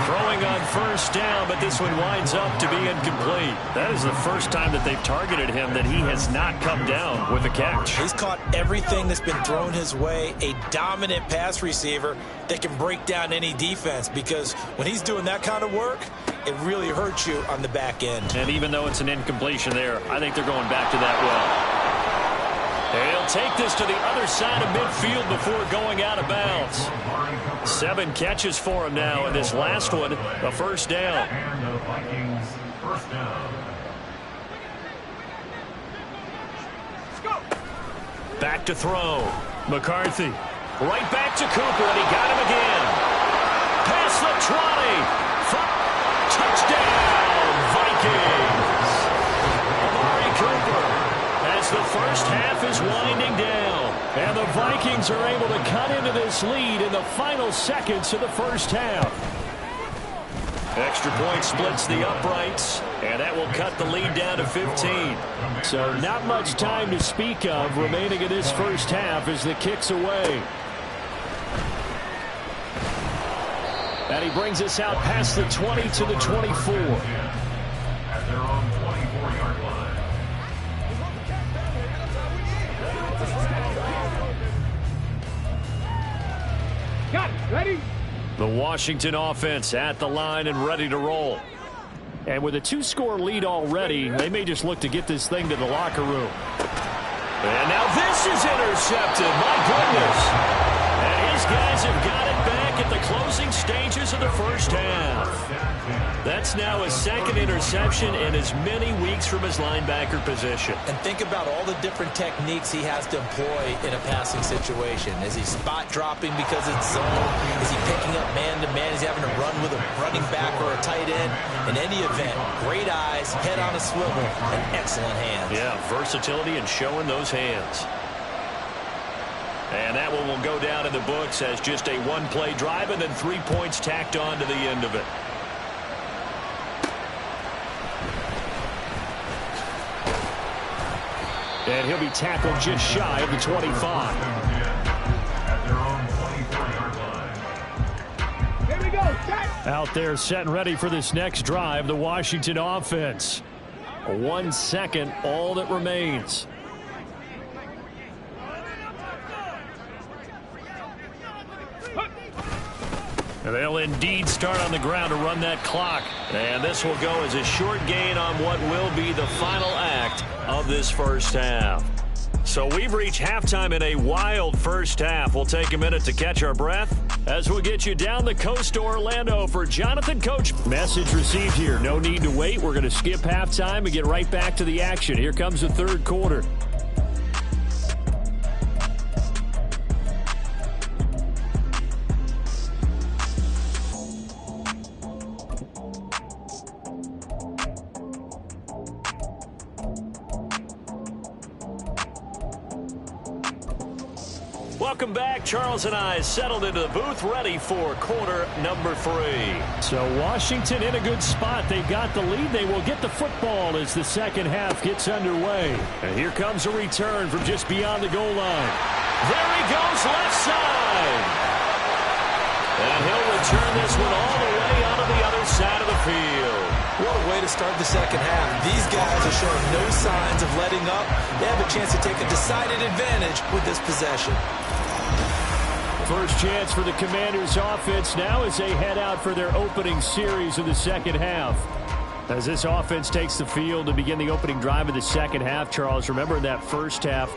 Throwing on 1st down, but this one winds up to be incomplete. That is the first time that they've targeted him that he has not come down with a catch. He's caught everything that's been thrown his way. A dominant pass receiver that can break down any defense, because when he's doing that kind of work, it really hurts you on the back end. And even though it's an incompletion there, I think they're going back to that well. They'll take this to the other side of midfield before going out of bounds. 7 catches for him now, and this last one, a 1st down. And the Vikings 1st down. Back to throw. McCarthy. Right back to Cooper, and he got him again. Past the 20. Touchdown, Vikings. Amari Cooper. As the first half is winding down. And the Vikings are able to cut into this lead in the final seconds of the first half. Extra point splits the uprights, and that will cut the lead down to 15. So not much time to speak of remaining in this first half as the kick's away. And he brings us out past the 20 to the 24. At their own 24-yard line. Got it. Ready? The Washington offense at the line and ready to roll. And with a 2-score lead already, they may just look to get this thing to the locker room. And now this is intercepted. My goodness. And his guys have got it back at the closing stages of the first first half. That's now his second interception in as many weeks from his linebacker position. And think about all the different techniques he has to employ in a passing situation. Is he spot dropping because it's zone? Is he picking up man-to-man? Is he having to run with a running back or a tight end? In any event, great eyes, head on a swivel, and excellent hands. Yeah, versatility and showing those hands. And that one will go down in the books as just a one-play drive and then 3 points tacked on to the end of it. And he'll be tackled just shy of the 25. At their own 24-yard line. Here we go. Set. Out there set and ready for this next drive, the Washington offense. 1 second, all that remains. And they'll indeed start on the ground to run that clock. And this will go as a short gain on what will be the final act of this first half. So we've reached halftime in a wild first half. We'll take a minute to catch our breath as we'll get you down the coast to Orlando for Jonathan Coach. Message received here. No need to wait. We're going to skip halftime and get right back to the action. Here comes the third quarter. Welcome back. Charles and I settled into the booth ready for quarter number 3. So Washington in a good spot. They've got the lead. They will get the football as the second half gets underway. And here comes a return from just beyond the goal line. There he goes, left side. And he'll return this one all the way onto the other side of the field. What a way to start the second half. These guys are showing no signs of letting up. They have a chance to take a decided advantage with this possession. First chance for the Commanders offense now as they head out for their opening series of the second half. As this offense takes the field to begin the opening drive of the second half, Charles, remember in that first half,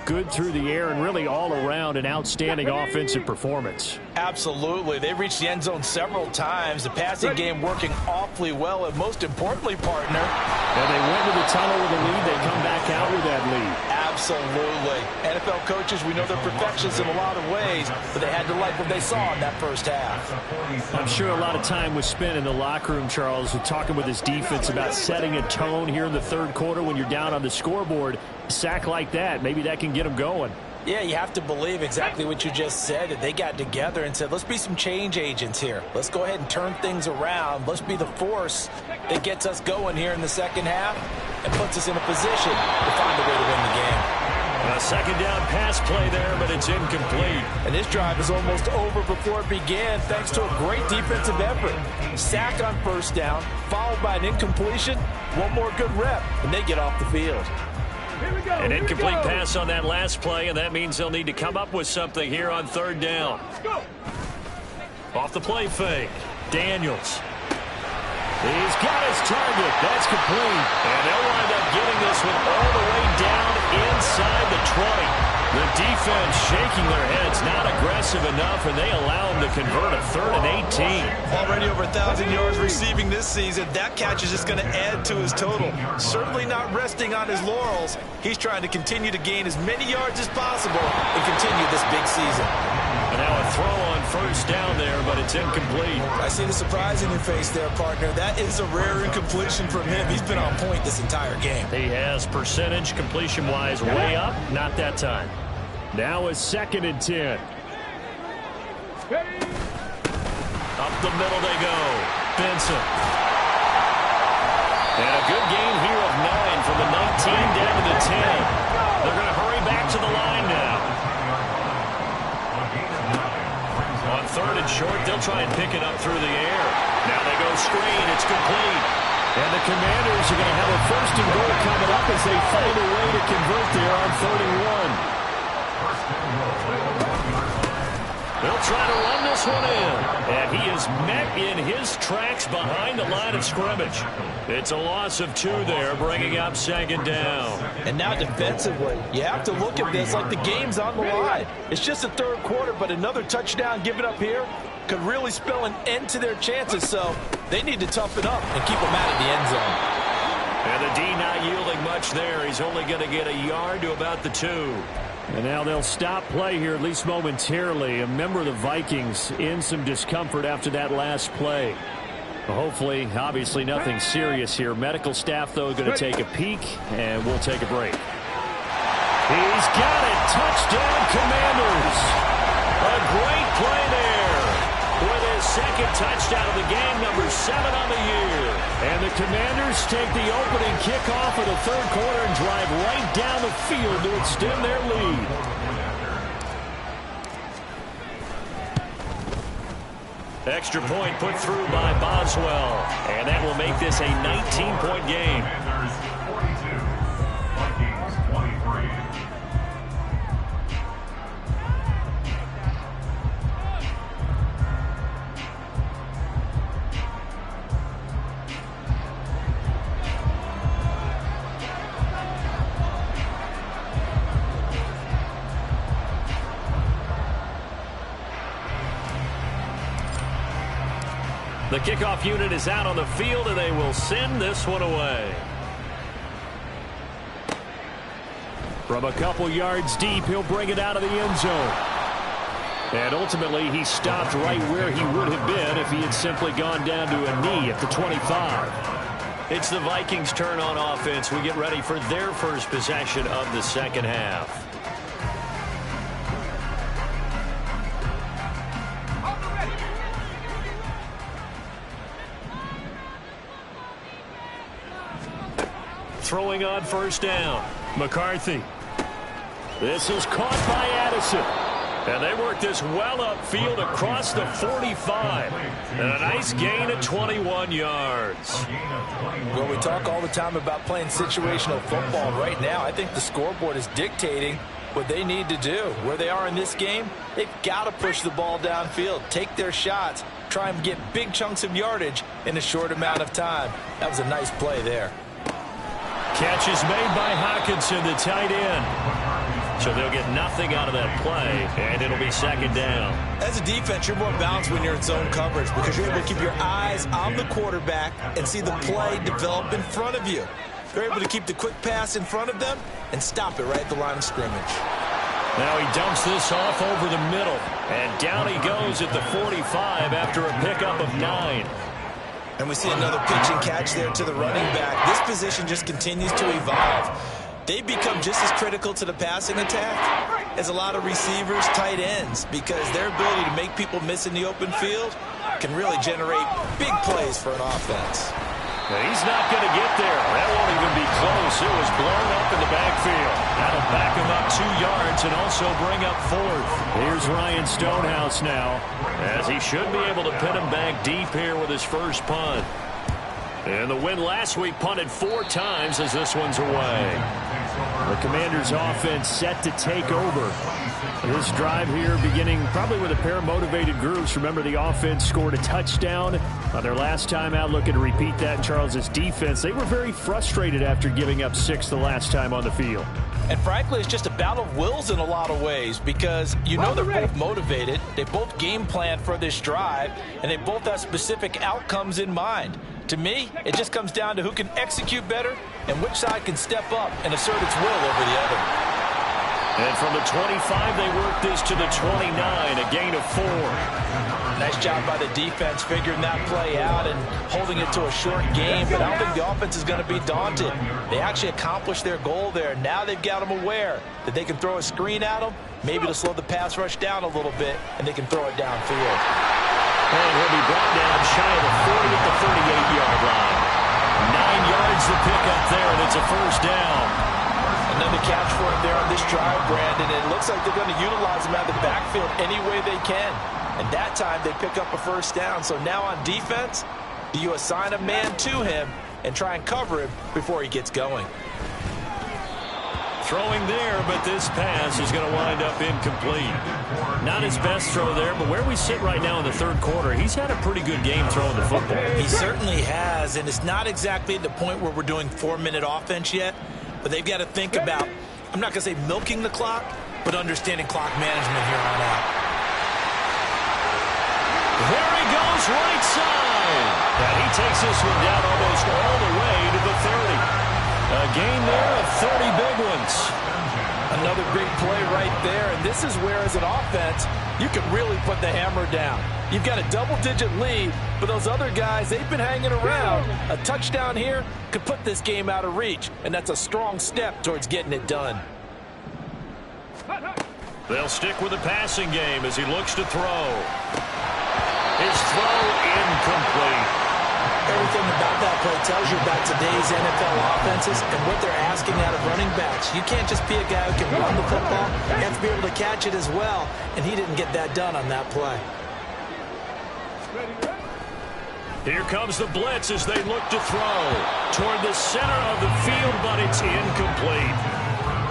good through the air and really all around an outstanding offensive performance. Absolutely. They reached the end zone several times. The passing game working awfully well, and most importantly, partner. And they went to the tunnel with a lead. They come back out with that lead. Absolutely. NFL coaches, we know they're perfectionists in a lot of ways, but they had to like what they saw in that first half. I'm sure a lot of time was spent in the locker room, Charles, talking with his defense about setting a tone here in the third quarter when you're down on the scoreboard. A sack like that, maybe that can get them going. Yeah, you have to believe exactly what you just said. That they got together and said, let's be some change agents here. Let's go ahead and turn things around. Let's be the force that gets us going here in the second half and puts us in a position to find a way to win the game. A second down pass play there, but it's incomplete. And this drive is almost over before it began thanks to a great defensive effort. Sack on first down, followed by an incompletion. One more good rep, and they get off the field. An incomplete pass on that last play, and that means they'll need to come up with something here on third down. Off the play fake, Daniels. He's got his target. That's complete. And they'll wind up getting this one all the way down inside the 20. The defense shaking their heads, not aggressive enough, and they allow them to convert a 3rd and 18. Already over 1,000 yards receiving this season. That catch is just going to add to his total. Certainly not resting on his laurels. He's trying to continue to gain as many yards as possible and continue this big season. And now a throw on first down there, but it's incomplete. I see the surprise in your face there, partner. That is a rare incompletion from him. He's been on point this entire game. He has percentage completion-wise way up, not that time. Now a 2nd and 10. Up the middle they go. Benson. And a good gain here of 9 from the 19 down to the 10. They're going to hurry back to the line now. On 3rd and short, they'll try and pick it up through the air. Now they go screen. It's complete. And the Commanders are going to have a 1st and goal coming up as they find a way to convert there on 3rd and 1. They'll try to run this one in. And he is met in his tracks behind the line of scrimmage. It's a loss of 2 there, bringing up 2nd down. And now defensively, you have to look at this like the game's on the line. It's just the 3rd quarter, but another touchdown given up here. could really spell an end to their chances, so they need to toughen up and keep them out of the end zone. And the D not yielding much there. He's only going to get a yard to about the 2. And now they'll stop play here, at least momentarily. A member of the Vikings in some discomfort after that last play. Hopefully, obviously nothing serious here. Medical staff, though, going to take a peek, and we'll take a break. He's got it. Touchdown, Commanders. A great play there. With his second touchdown of the game, number 7 on the year. And the Commanders take the opening kickoff of the third quarter and drive right down the field to extend their lead. Extra point put through by Boswell. And that will make this a 19-point game. Commanders 42, Vikings 23. The kickoff unit is out on the field, and they will send this one away. From a couple yards deep, he'll bring it out of the end zone. And ultimately, he stopped right where he would have been if he had simply gone down to a knee at the 25. It's the Vikings' turn on offense. We get ready for their first possession of the second half. Throwing on first down. McCarthy. This is caught by Addison. And they work this well upfield across the 45. And a nice gain of 21 yards. Well, we talk all the time about playing situational football. Right now, I think the scoreboard is dictating what they need to do. Where they are in this game, they've got to push the ball downfield, take their shots, try and get big chunks of yardage in a short amount of time. That was a nice play there. Catch is made by Hawkinson, the tight end. So they'll get nothing out of that play, and it'll be second down. As a defense, you're more balanced when you're in zone coverage because you're able to keep your eyes on the quarterback and see the play develop in front of you. You're able to keep the quick pass in front of them and stop it right at the line of scrimmage. Now he dumps this off over the middle, and down he goes at the 45 after a pickup of 9. And we see another pitch and catch there to the running back. This position just continues to evolve. They become just as critical to the passing attack as a lot of receivers, tight ends, because their ability to make people miss in the open field can really generate big plays for an offense. Now he's not going to get there. That won't even be close. It was blown up in the backfield. That'll back him up 2 yards and also bring up 4th. Here's Ryan Stonehouse now, as he should be able to pin him back deep here with his first punt. And the win last week punted 4 times as this one's away. The Commanders' offense set to take over. This drive here beginning probably with a pair of motivated groups. Remember, the offense scored a touchdown on their last time out. Looking to repeat that in Charles's defense. They were very frustrated after giving up 6 the last time on the field. And frankly, it's just a battle of wills in a lot of ways because you know they're both motivated. They both game plan for this drive, and they both have specific outcomes in mind. To me, it just comes down to who can execute better and which side can step up and assert its will over the other. And from the 25, they work this to the 29, a gain of 4. Nice job by the defense figuring that play out and holding it to a short game, but I don't think the offense is going to be daunted. They actually accomplished their goal there. Now they've got them aware that they can throw a screen at them, maybe to slow the pass rush down a little bit, and they can throw it downfield. And he'll be brought down shy of the 40 at the 38-yard line. 9 yards to pick up there, and it's a first down. Another catch for him there on this drive, Brandon. It looks like they're going to utilize him out of the backfield any way they can. And that time they pick up a first down. So now on defense, do you assign a man to him and try and cover him before he gets going? Throwing there, but this pass is going to wind up incomplete. Not his best throw there, but where we sit right now in the third quarter, he's had a pretty good game throwing the football. He certainly has, and it's not exactly at the point where we're doing 4-minute offense yet, but they've got to think about, I'm not going to say milking the clock, but understanding clock management here on out. goes right side. And he takes this one down almost all the way to the 30. A gain there of 30 big ones. Another big play right there, and this is where, as an offense, you can really put the hammer down. You've got a double-digit lead, but those other guys, they've been hanging around. A touchdown here could put this game out of reach, and that's a strong step towards getting it done. They'll stick with the passing game as he looks to throw. His throw incomplete. Everything about that play tells you about today's NFL offenses and what they're asking out of running backs. You can't just be a guy who can run the football. You have to be able to catch it as well, and he didn't get that done on that play. Here comes the blitz as they look to throw toward the center of the field, but it's incomplete.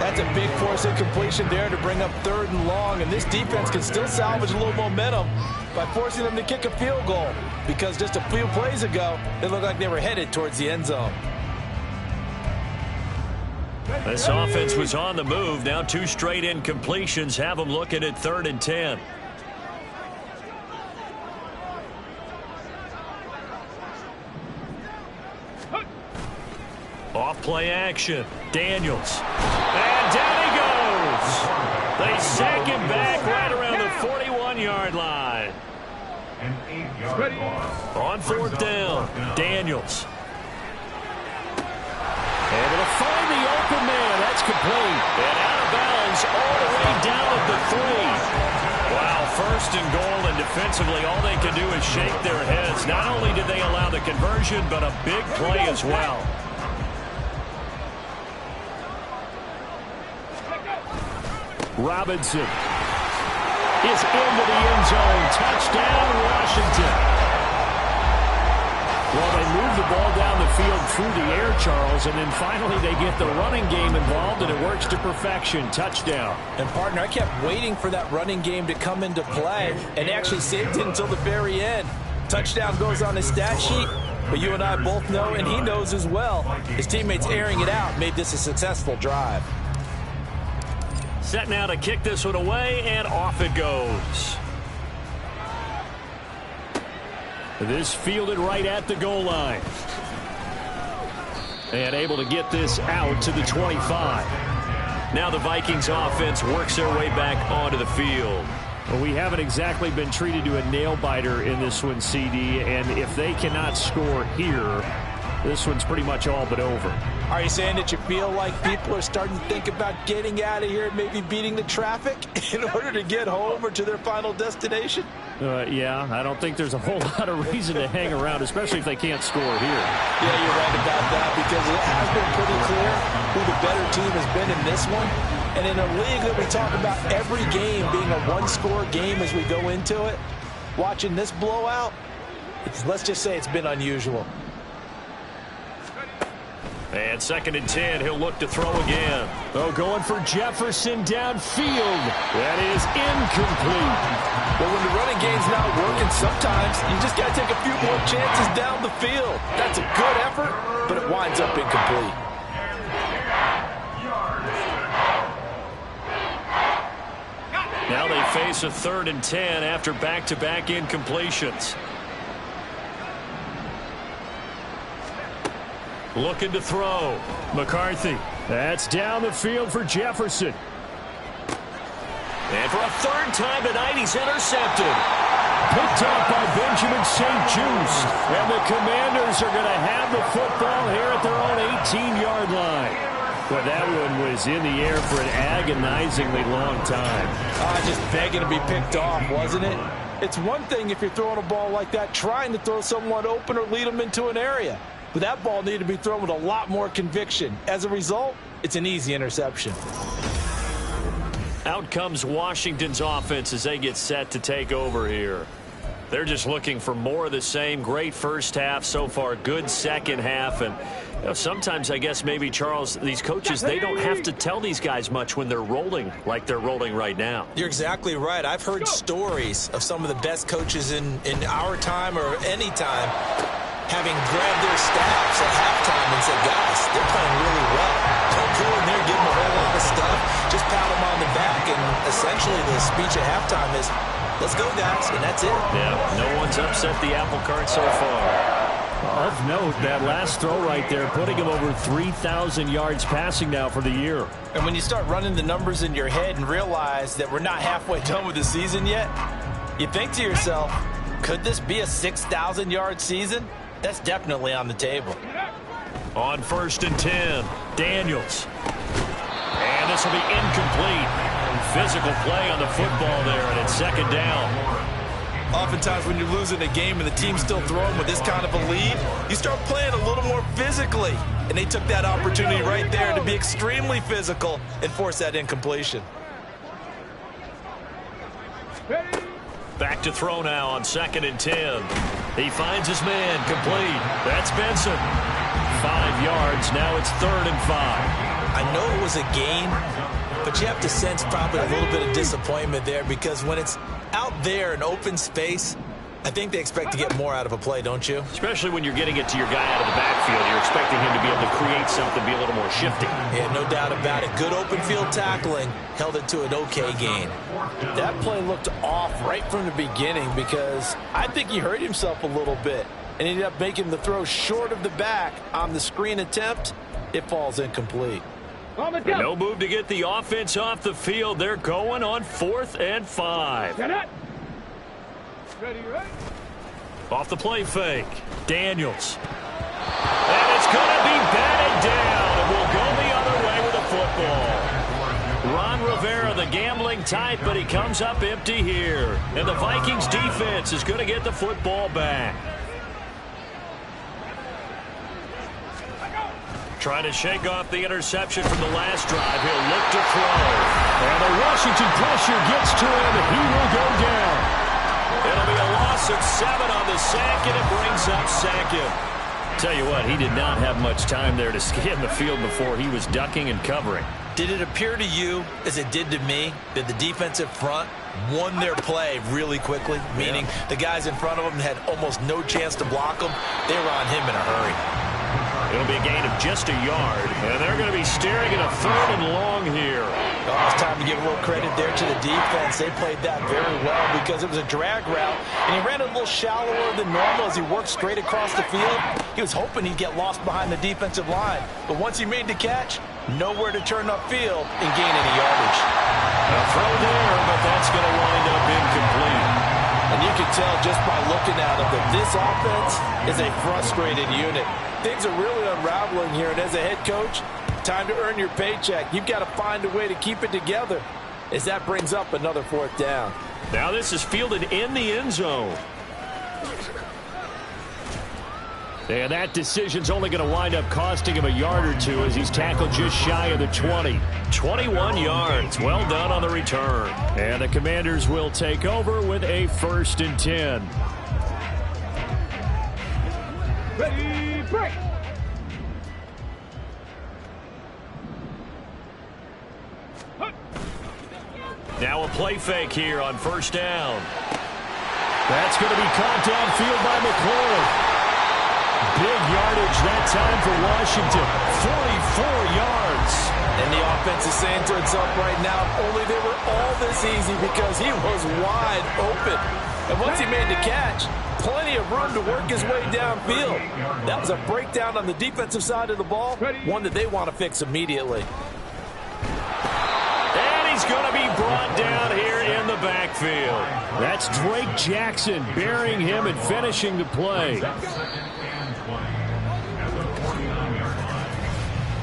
That's a big force incompletion there to bring up 3rd and long, and this defense can still salvage a little momentum by forcing them to kick a field goal, because just a few plays ago, it looked like they were headed towards the end zone. This offense was on the move. Now 2 straight incompletions have them looking at 3rd and 10. Off play action. Daniels. And down he goes. They sack him back right around the 41-yard line. An 8-yard loss. On 4th down, Daniels. Able to find the open man. That's complete. And out of bounds all the way down at the 3. Wow, 1st and goal, and defensively all they can do is shake their heads. Not only did they allow the conversion, but a big play as well. Robinson is into the end zone. Touchdown, Washington. Well, they move the ball down the field through the air, Charles, and then finally they get the running game involved, and it works to perfection. Touchdown. And, partner, I kept waiting for that running game to come into play and actually saved it until the very end. Touchdown goes on his stat sheet, but you and I both know, and he knows as well, his teammates airing it out made this a successful drive. Set now to kick this one away, and off it goes. This fielded right at the goal line. And able to get this out to the 25. Now the Vikings offense works their way back onto the field. Well, we haven't exactly been treated to a nail-biter in this one, CD, and if they cannot score here, this one's pretty much all but over. Are you saying that you feel like people are starting to think about getting out of here and maybe beating the traffic in order to get home or to their final destination? Yeah, I don't think there's a whole lot of reason to hang around, especially if they can't score here. Yeah, you're right about that, because it has been pretty clear who the better team has been in this one. And in a league that we talk about every game being a one-score game as we go into it, watching this blowout, let's just say it's been unusual. And 2nd and 10, he'll look to throw again. Oh, going for Jefferson downfield. That is incomplete. Well, when the running game's not working, sometimes you just got to take a few more chances down the field. That's a good effort, but it winds up incomplete. Now they face a 3rd and 10 after back-to-back incompletions. Looking to throw. McCarthy. That's down the field for Jefferson. And for a 3rd time tonight, he's intercepted. Picked up by Benjamin St. Just. And the Commanders are going to have the football here at their own 18-yard line. Well, that one was in the air for an agonizingly long time. Just begging to be picked off, wasn't it? It's one thing if you're throwing a ball like that, trying to throw someone open or lead them into an area. But that ball needed to be thrown with a lot more conviction. As a result, it's an easy interception. Out comes Washington's offense as they get set to take over here. They're just looking for more of the same. Great first half so far. Good second half. And sometimes, I guess, maybe, Charles, these coaches, they don't have to tell these guys much when they're rolling like they're rolling right now. You're exactly right. I've heard stories of some of the best coaches in our time or any time having grabbed their staffs at halftime and said, guys, they're playing really well. Don't go in there, give them a whole lot of stuff. Just pat them on the back. And essentially the speech at halftime is, let's go, guys, and that's it. Yeah, no one's upset the apple cart so far. Of note, that last throw right there, putting him over 3,000 yards passing now for the year. And when you start running the numbers in your head and realize that we're not halfway done with the season yet, you think to yourself, could this be a 6,000-yard season? That's definitely on the table. On 1st and 10, Daniels. And this will be incomplete. Physical play on the football there, and it's 2nd down. Oftentimes when you're losing a game and the team's still throwing with this kind of a lead, you start playing a little more physically. And they took that opportunity right there to be extremely physical and force that incompletion. Back to throw now on 2nd and 10. He finds his man, complete. That's Benson. 5 yards, now it's 3rd and 5. I know it was a gain, but you have to sense probably a little bit of disappointment there because when it's out there in open space, I think they expect to get more out of a play, don't you? Especially when you're getting it to your guy out of the backfield. You're expecting him to be able to create something, be a little more shifty. Yeah, no doubt about it. Good open field tackling held it to an okay gain. That play looked off right from the beginning because I think he hurt himself a little bit and ended up making the throw short of the back on the screen attempt. It falls incomplete. No move to get the offense off the field. They're going on 4th and 5. Ready, right? Off the play fake. Daniels. And it's going to be batted down. And we'll go the other way with the football. Ron Rivera, the gambling type, but he comes up empty here. And the Vikings defense is going to get the football back. Trying to shake off the interception from the last drive. He'll look to throw. And the Washington pressure gets to him, and he will go down. It'll be a loss of 7 on the sack, and it brings up 2nd. Tell you what, he did not have much time there to scan the field before he was ducking and covering. Did it appear to you, as it did to me, that the defensive front won their play really quickly? Meaning the guys in front of them had almost no chance to block them. They were on him in a hurry. It'll be a gain of just a yard, and they're going to be staring at a 3rd and long here. Oh, it's time to give a little credit there to the defense. They played that very well because it was a drag route, and he ran a little shallower than normal as he worked straight across the field. He was hoping he'd get lost behind the defensive line, but once he made the catch, nowhere to turn upfield and gain any yardage. A throw there, but that's going to wind up incomplete. And you can tell just by looking at him that this offense is a frustrated unit. Things are really unraveling here, and as a head coach, time to earn your paycheck. You've got to find a way to keep it together as that brings up another 4th down. Now this is fielded in the end zone. And that decision's only going to wind up costing him a yard or two as he's tackled just shy of the 20. 21 yards. Well done on the return. And the Commanders will take over with a 1st and 10. Ready, break! Now a play fake here on 1st down. That's going to be caught downfield by McLaurin. Big yardage that time for Washington. 44 yards. And the offense is saying to itself right now, only they were all this easy because he was wide open. And once he made the catch, plenty of room to work his way downfield. That was a breakdown on the defensive side of the ball, one that they want to fix immediately. And he's going to be brought down here in the backfield. That's Drake Jackson burying him and finishing the play.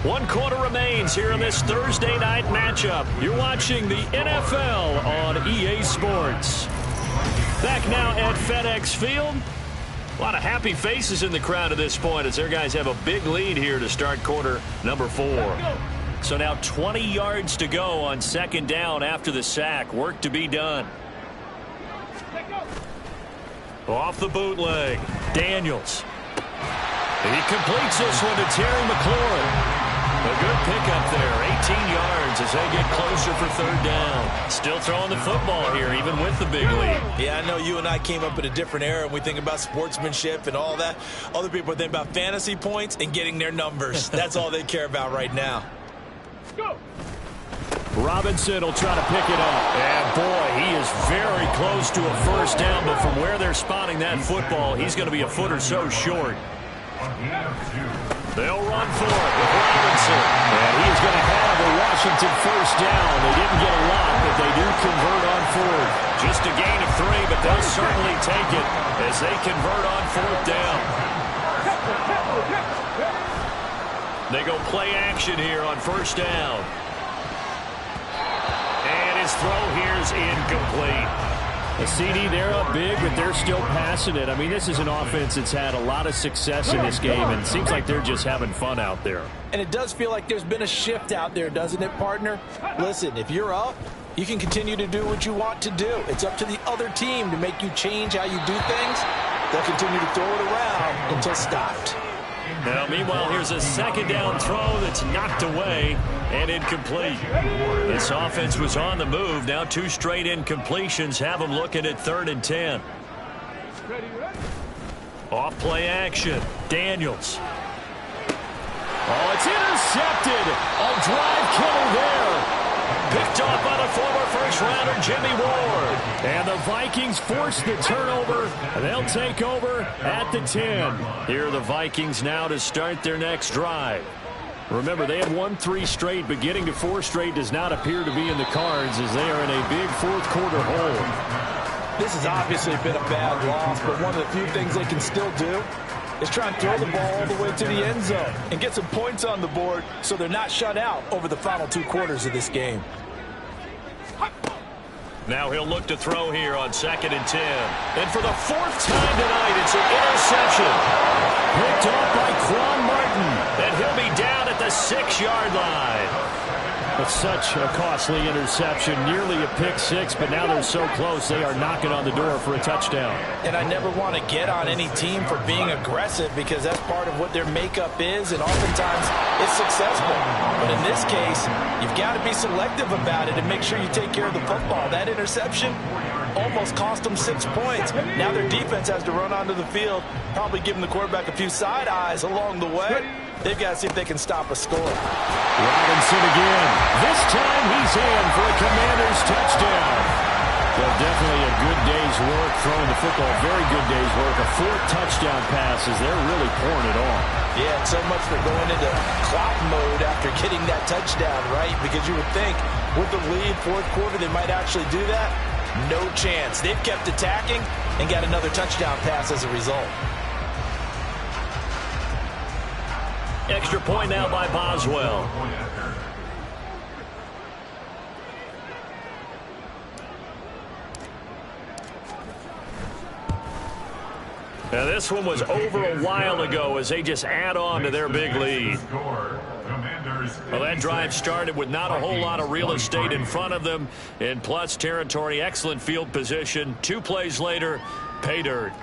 1 quarter remains here in this Thursday night matchup. You're watching the NFL on EA Sports. Back now at FedEx Field. A lot of happy faces in the crowd at this point as their guys have a big lead here to start quarter number 4. So now 20 yards to go on 2nd down after the sack. Work to be done. Off the bootleg. Daniels. He completes this one to Terry McLaurin. A good pickup there, 18 yards as they get closer for 3rd down. Still throwing the football here, even with the big lead. Yeah, I know you and I came up in a different era and we think about sportsmanship and all that. Other people think about fantasy points and getting their numbers. That's all they care about right now. Go! Robinson will try to pick it up. And boy, he is very close to a first down, but from where they're spotting that football, he's going to be a foot or so short. They'll run for it with Robinson. And he is going to have a Washington first down. They didn't get a lot, but they do convert on fourth. Just a gain of 3, but they'll certainly take it as they convert on fourth down. They go play action here on first down. And his throw here is incomplete. A CD, they're up big, but they're still passing it. I mean, this is an offense that's had a lot of success in this game, and it seems like they're just having fun out there. And it does feel like there's been a shift out there, doesn't it, partner? Listen, if you're up, you can continue to do what you want to do. It's up to the other team to make you change how you do things. They'll continue to throw it around until stopped. Now, meanwhile, here's a second down throw that's knocked away and incomplete. This offense was on the move. Now 2 straight incompletions have them looking at 3rd and 10. Off play action. Daniels. Oh, it's intercepted. A drive killer there. Picked off by the former first-rounder Jimmy Ward. And the Vikings force the turnover. They'll take over at the 10. Here are the Vikings now to start their next drive. Remember, they had won 3 straight, but getting to 4 straight does not appear to be in the cards as they are in a big fourth-quarter hole. This has obviously been a bad loss, but one of the few things they can still do is try and throw the ball all the way to the end zone and get some points on the board so they're not shut out over the final 2 quarters of this game. Now he'll look to throw here on 2nd and 10. And for the 4th time tonight, it's an interception. Picked off by Quan Martin. And he'll be down at the 6-yard line. But such a costly interception, nearly a pick 6, but now they're so close they are knocking on the door for a touchdown. And I never want to get on any team for being aggressive because that's part of what their makeup is, and oftentimes it's successful. But in this case, you've got to be selective about it and make sure you take care of the football. That interception almost cost them 6 points. Now their defense has to run onto the field, probably giving the quarterback a few side eyes along the way. They've got to see if they can stop a score. Robinson again. This time he's in for a Commanders touchdown. Well, definitely a good day's work throwing the football. Very good day's work. A 4th touchdown pass as they're really pouring it on. Yeah, and so much for going into clock mode after getting that touchdown, right? Because you would think with the lead, 4th quarter, they might actually do that. No chance. They've kept attacking and got another touchdown pass as a result. Extra point now by Boswell. Now this one was over a while ago as they just add on to their big lead. Well, that drive started with not a whole lot of real estate in front of them. In plus territory, excellent field position. 2 plays later, pay dirt.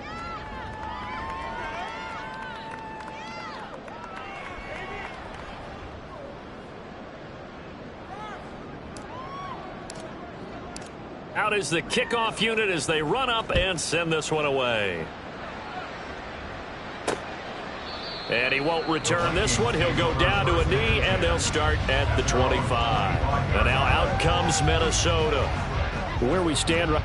Out is the kickoff unit as they run up and send this one away. And he won't return this one. He'll go down to a knee, and they'll start at the 25. And now out comes Minnesota. Where we stand right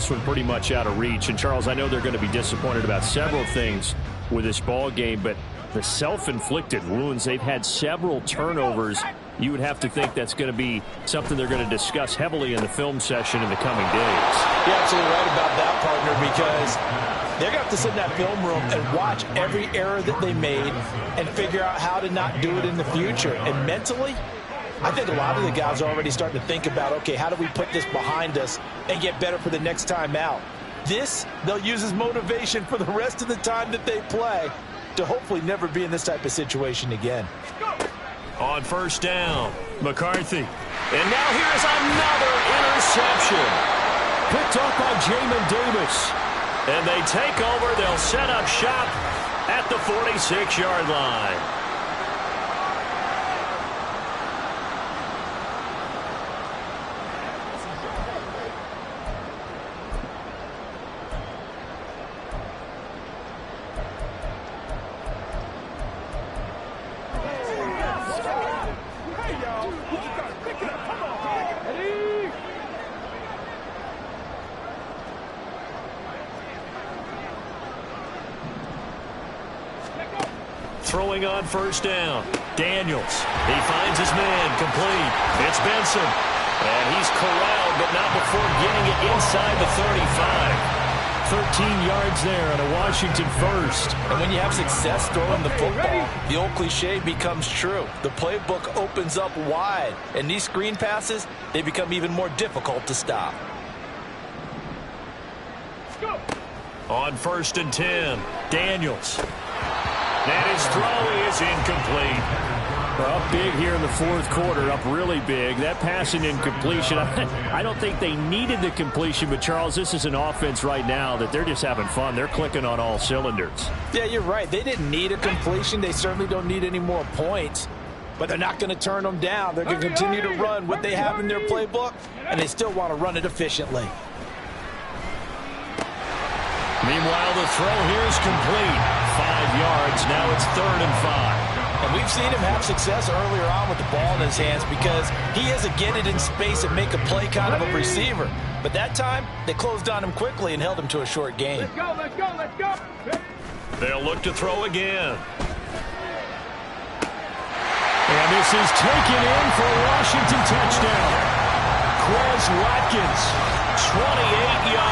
this one pretty much out of reach. And, Charles, I know they're going to be disappointed about several things with this ball game, but the self-inflicted wounds, they've had several turnovers. You would have to think that's going to be something they're going to discuss heavily in the film session in the coming days. You're absolutely right about that, partner, because they're going to have to sit in that film room and watch every error that they made and figure out how to not do it in the future. And mentally, I think a lot of the guys are already starting to think about, okay, how do we put this behind us and get better for the next time out? This, they'll use as motivation for the rest of the time that they play to hopefully never be in this type of situation again. On first down, McCarthy. And now here's another interception. Picked up by Jamin Davis. And they take over. They'll set up shop at the 46-yard line. Throwing on first down. Daniels. He finds his man. Complete. It's Benson. And he's corralled, but not before getting it inside the 35. 13 yards there on a Washington first. And when you have success throwing the football, the old cliche becomes true. The playbook opens up wide. And these screen passes, they become even more difficult to stop. On first and 10, Daniels. And his throw is incomplete. Up big here in the fourth quarter, up really big. That pass and incompletion, I don't think they needed the completion, but Charles, this is an offense right now that they're just having fun. They're clicking on all cylinders. Yeah, you're right. They didn't need a completion. They certainly don't need any more points, but they're not going to turn them down. They're going to continue to run what they have in their playbook, and they still want to run it efficiently. Meanwhile, the throw here is complete. 5 yards. Now it's 3rd and 5. And we've seen him have success earlier on with the ball in his hands because he has to get it in space and make a play kind of a receiver. But that time, they closed on him quickly and held him to a short gain. Let's go, let's go, let's go. They'll look to throw again. And this is taken in for a Washington touchdown. Quez Watkins, 28 yards.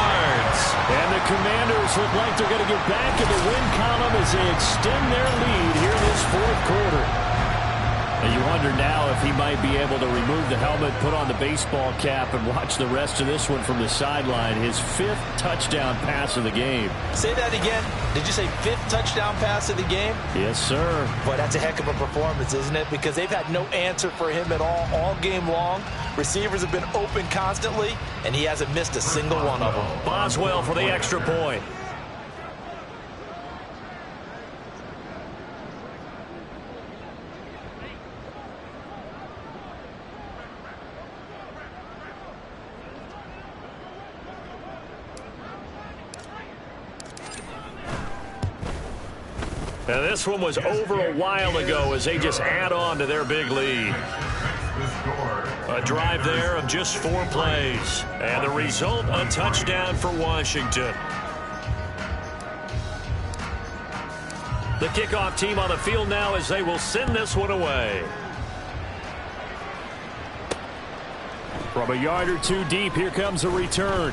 And the Commanders look like they're going to get back in the win column as they extend their lead here in this fourth quarter. And you wonder now if he might be able to remove the helmet, put on the baseball cap, and watch the rest of this one from the sideline. His 5th touchdown pass of the game. Say that again. Did you say 5th touchdown pass of the game? Yes, sir. Boy, that's a heck of a performance, isn't it? Because they've had no answer for him at all game long. Receivers have been open constantly, and he hasn't missed a single one of them. Boswell for the extra point. Now this one was over a while ago as they just add on to their big lead. A drive there of just 4 plays. And the result, a touchdown for Washington. The kickoff team on the field now as they will send this one away. From a yard or 2 deep, here comes a return.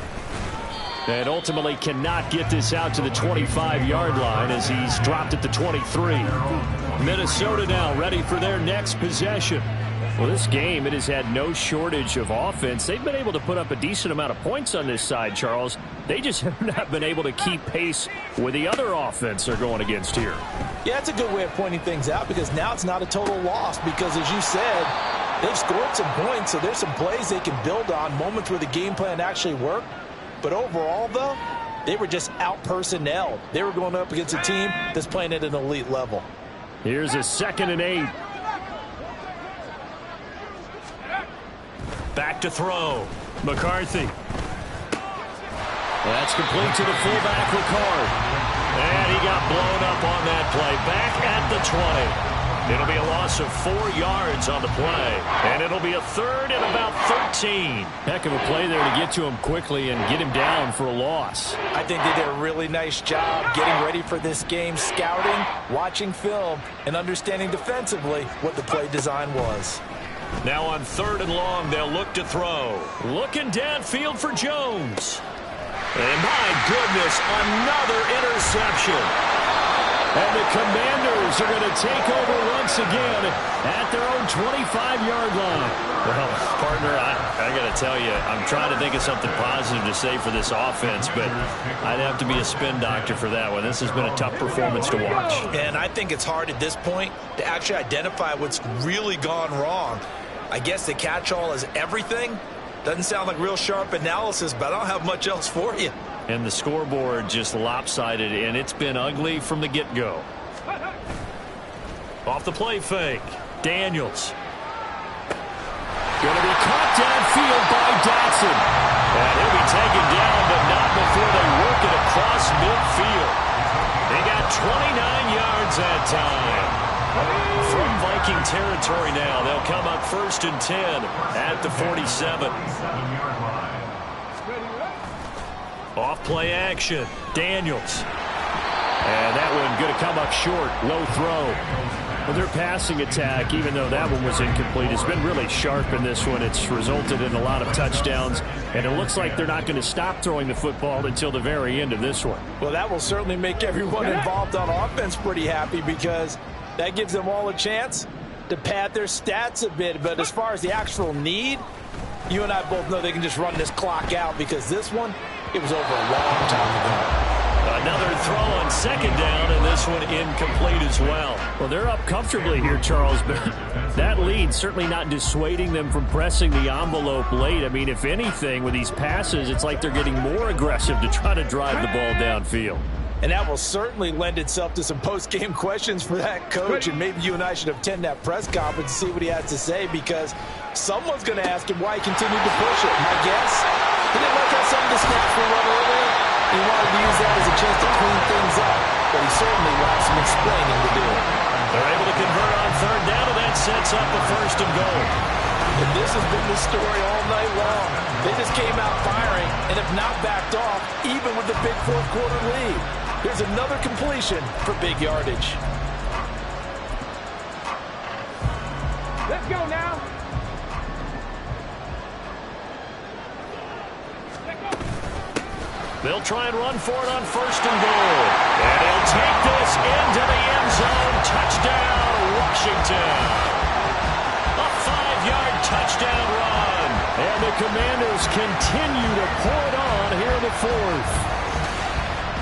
And ultimately cannot get this out to the 25-yard line as he's dropped at the 23. Minnesota now ready for their next possession. Well, this game, it has had no shortage of offense. They've been able to put up a decent amount of points on this side, Charles. They just have not been able to keep pace with the other offense they're going against here. Yeah, it's a good way of pointing things out because now it's not a total loss because, as you said, they've scored some points, so there's some plays they can build on, moments where the game plan actually worked. But overall, though, they were just out-personnelled. They were going up against a team that's playing at an elite level. Here's a 2nd and 8. Back to throw. McCarthy. That's complete to the fullback, Ricard. And he got blown up on that play. Back at the 20. It'll be a loss of 4 yards on the play. And it'll be a third and about 13. Heck of a play there to get to him quickly and get him down for a loss. I think they did a really nice job getting ready for this game, scouting, watching film, and understanding defensively what the play design was. Now on 3rd and long, they'll look to throw. Looking downfield for Jones. And my goodness, another interception. And the Commanders are going to take over once again at their own 25-yard line. Well, partner, I got to tell you, I'm trying to think of something positive to say for this offense, but I'd have to be a spin doctor for that one. This has been a tough performance to watch. And I think it's hard at this point to actually identify what's really gone wrong. I guess the catch-all is everything. Doesn't sound like real sharp analysis, but I don't have much else for you. And the scoreboard just lopsided, and it's been ugly from the get-go. Off the play fake, Daniels. Going to be caught downfield by Dotson. And he'll be taken down, but not before they work it across midfield. They got 29 yards that time. From Viking territory now, they'll come up 1st and 10 at the 47. Off play action, Daniels. And that one going to come up short, low throw. Well, their passing attack, even though that one was incomplete, has been really sharp in this one. It's resulted in a lot of touchdowns, and it looks like they're not going to stop throwing the football until the very end of this one. Well, that will certainly make everyone involved on offense pretty happy because that gives them all a chance to pad their stats a bit. But as far as the actual need, you and I both know they can just run this clock out because this one, it was over a long time ago. Another throw on 2nd down, and this one incomplete as well. Well, they're up comfortably here, Charles, but that lead certainly not dissuading them from pressing the envelope late. I mean, if anything, with these passes, it's like they're getting more aggressive to try to drive the ball downfield. And that will certainly lend itself to some post-game questions for that coach, and maybe you and I should attend that press conference and see what he has to say because someone's going to ask him why he continued to push it. My guess, he didn't like how some of the snaps were run earlier. He wanted to use that as a chance to clean things up, but he certainly will have some explaining to do. They're able to convert on 3rd down, and that sets up a 1st and goal. And this has been the story all night long. They just came out firing and have not backed off, even with the big 4th quarter lead. Here's another completion for big yardage. Let's go now. They'll try and run for it on 1st and goal. And he'll take this into the end zone. Touchdown, Washington. A 5-yard touchdown run. And the Commanders continue to pour it on here in the 4th.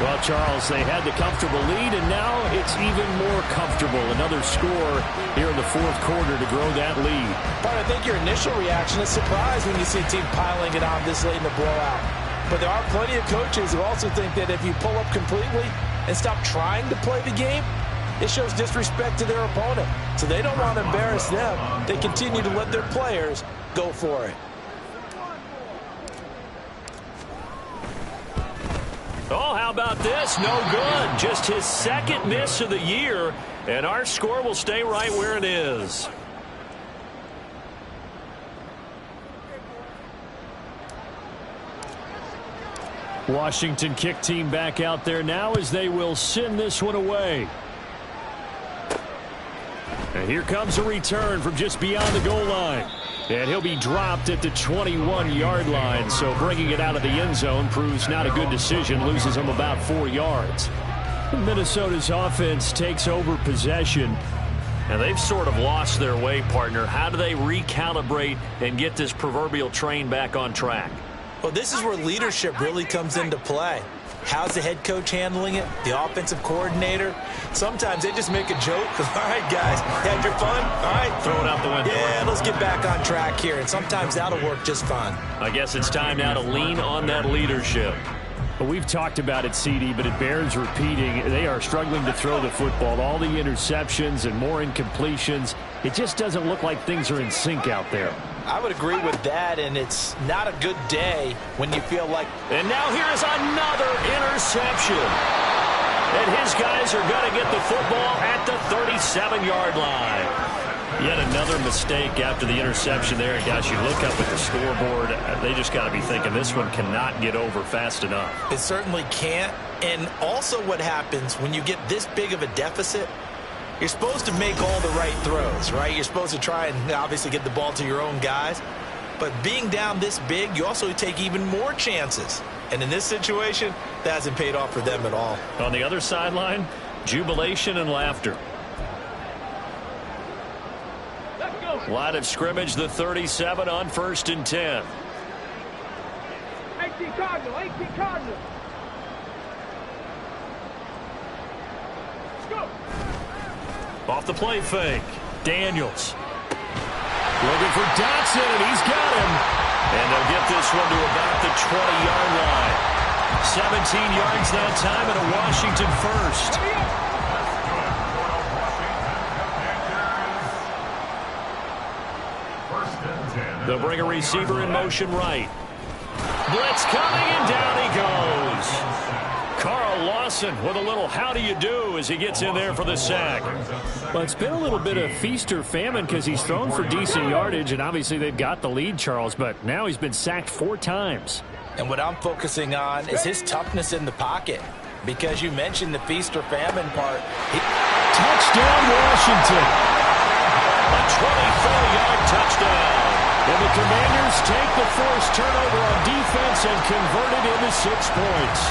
Well, Charles, they had the comfortable lead, and now it's even more comfortable. Another score here in the 4th quarter to grow that lead. But I think your initial reaction is surprise when you see a team piling it on this late in the blowout. But there are plenty of coaches who also think that if you pull up completely and stop trying to play the game, it shows disrespect to their opponent. So they don't want to embarrass them. They continue to let their players go for it. Oh, how about this? No good. Just his 2nd miss of the year, and our score will stay right where it is. Washington kick team back out there now as they will send this one away. And here comes a return from just beyond the goal line. And he'll be dropped at the 21-yard line, so bringing it out of the end zone proves not a good decision, loses him about 4 yards. Minnesota's offense takes over possession. And they've sort of lost their way, partner. How do they recalibrate and get this proverbial train back on track? Well, this is where leadership really comes into play. How's the head coach handling it? The offensive coordinator? Sometimes they just make a joke. All right, guys, had your fun? All right. Throw it out the window. Yeah, let's get back on track here. And sometimes that'll work just fine. I guess it's time now to lean on that leadership. Well, we've talked about it, CD, but it bears repeating. They are struggling to throw the football. All the interceptions and more incompletions. It just doesn't look like things are in sync out there. I would agree with that, and it's not a good day when you feel like... And now here is another interception. And his guys are going to get the football at the 37-yard line. Yet another mistake after the interception there. Guys, you look up at the scoreboard, they just got to be thinking this one cannot get over fast enough. It certainly can't. And also what happens when you get this big of a deficit, you're supposed to make all the right throws, right? You're supposed to try and obviously get the ball to your own guys. But being down this big, you also take even more chances. And in this situation, that hasn't paid off for them at all. On the other sideline, jubilation and laughter. Line of scrimmage, the 37 on 1st and 10. 18 Cardinal, 18 Cardinal. Let's go. Off the play fake. Daniels. Looking for Dotson, and he's got him. And they'll get this one to about the 20-yard line. 17 yards that time and a Washington first. They'll bring a receiver in motion right. Blitz coming, and down he goes. Carl Lawson with a little how do you do as he gets in there for the sack. Well, it's been a little bit of feast or famine because he's thrown for decent yardage, and obviously they've got the lead, Charles, but now he's been sacked 4 times. And what I'm focusing on is his toughness in the pocket, because you mentioned the feast or famine part. Touchdown, Washington. A 24-yard touchdown. And the Commanders take the forced turnover on defense and convert it into 6 points.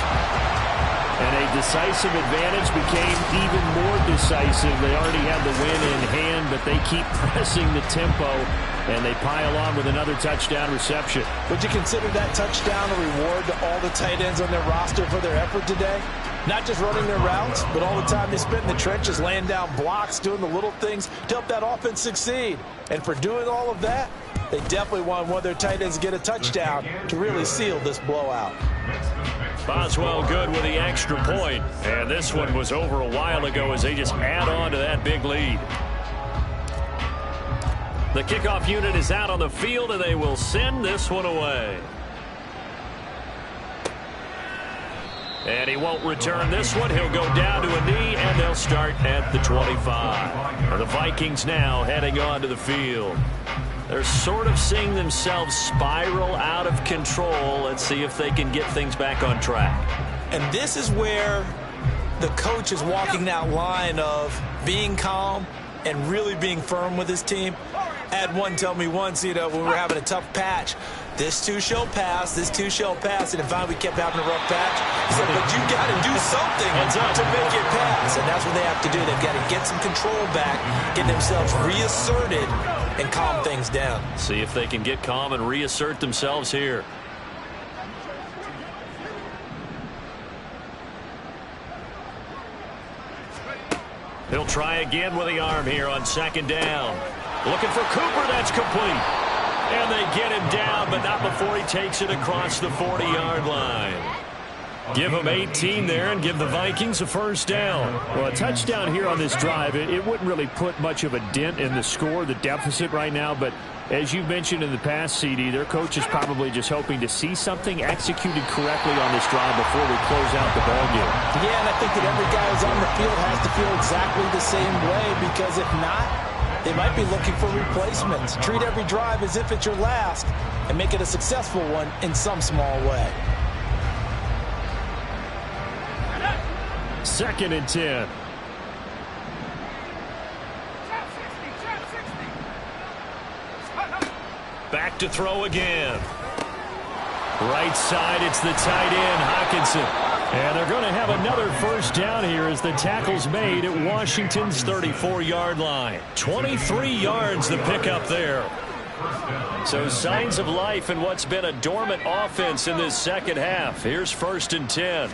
And a decisive advantage became even more decisive. They already had the win in hand, but they keep pressing the tempo, and they pile on with another touchdown reception. Would you consider that touchdown a reward to all the tight ends on their roster for their effort today? Not just running their routes, but all the time they spent in the trenches, laying down blocks, doing the little things to help that offense succeed. And for doing all of that, they definitely want one of their tight ends to get a touchdown to really seal this blowout. Boswell good with the extra point. And this one was over a while ago as they just add on to that big lead. The kickoff unit is out on the field, and they will send this one away. And he won't return this one. He'll go down to a knee, and they'll start at the 25. The Vikings now heading onto the field. They're sort of seeing themselves spiral out of control. Let's see if they can get things back on track. And this is where the coach is walking that line of being calm and really being firm with his team. I had one tell me once, when we were having a tough patch, this too shall pass, this too shall pass, and if finally we kept having a rough patch, he said, but you got to do something to make it pass, and that's what they have to do. They've got to get some control back, get themselves reasserted, and calm things down. See if they can get calm and reassert themselves here. He'll try again with the arm here on 2nd down. Looking for Cooper, that's complete. And they get him down, but not before he takes it across the 40-yard line. Give him 18 there and give the Vikings a first down. Well, a touchdown here on this drive, it wouldn't really put much of a dent in the score, the deficit right now, but as you mentioned in the past, CD, their coach is probably just hoping to see something executed correctly on this drive before we close out the ballgame. Yeah, and I think that every guy who's on the field has to feel exactly the same way, because if not, they might be looking for replacements. Treat every drive as if it's your last and make it a successful one in some small way. 2nd and 10. Back to throw again. Right side, it's the tight end, Hockenson. And they're going to have another first down here as the tackle's made at Washington's 34-yard line. 23 yards the pickup there. So signs of life in what's been a dormant offense in this second half. Here's 1st and 10.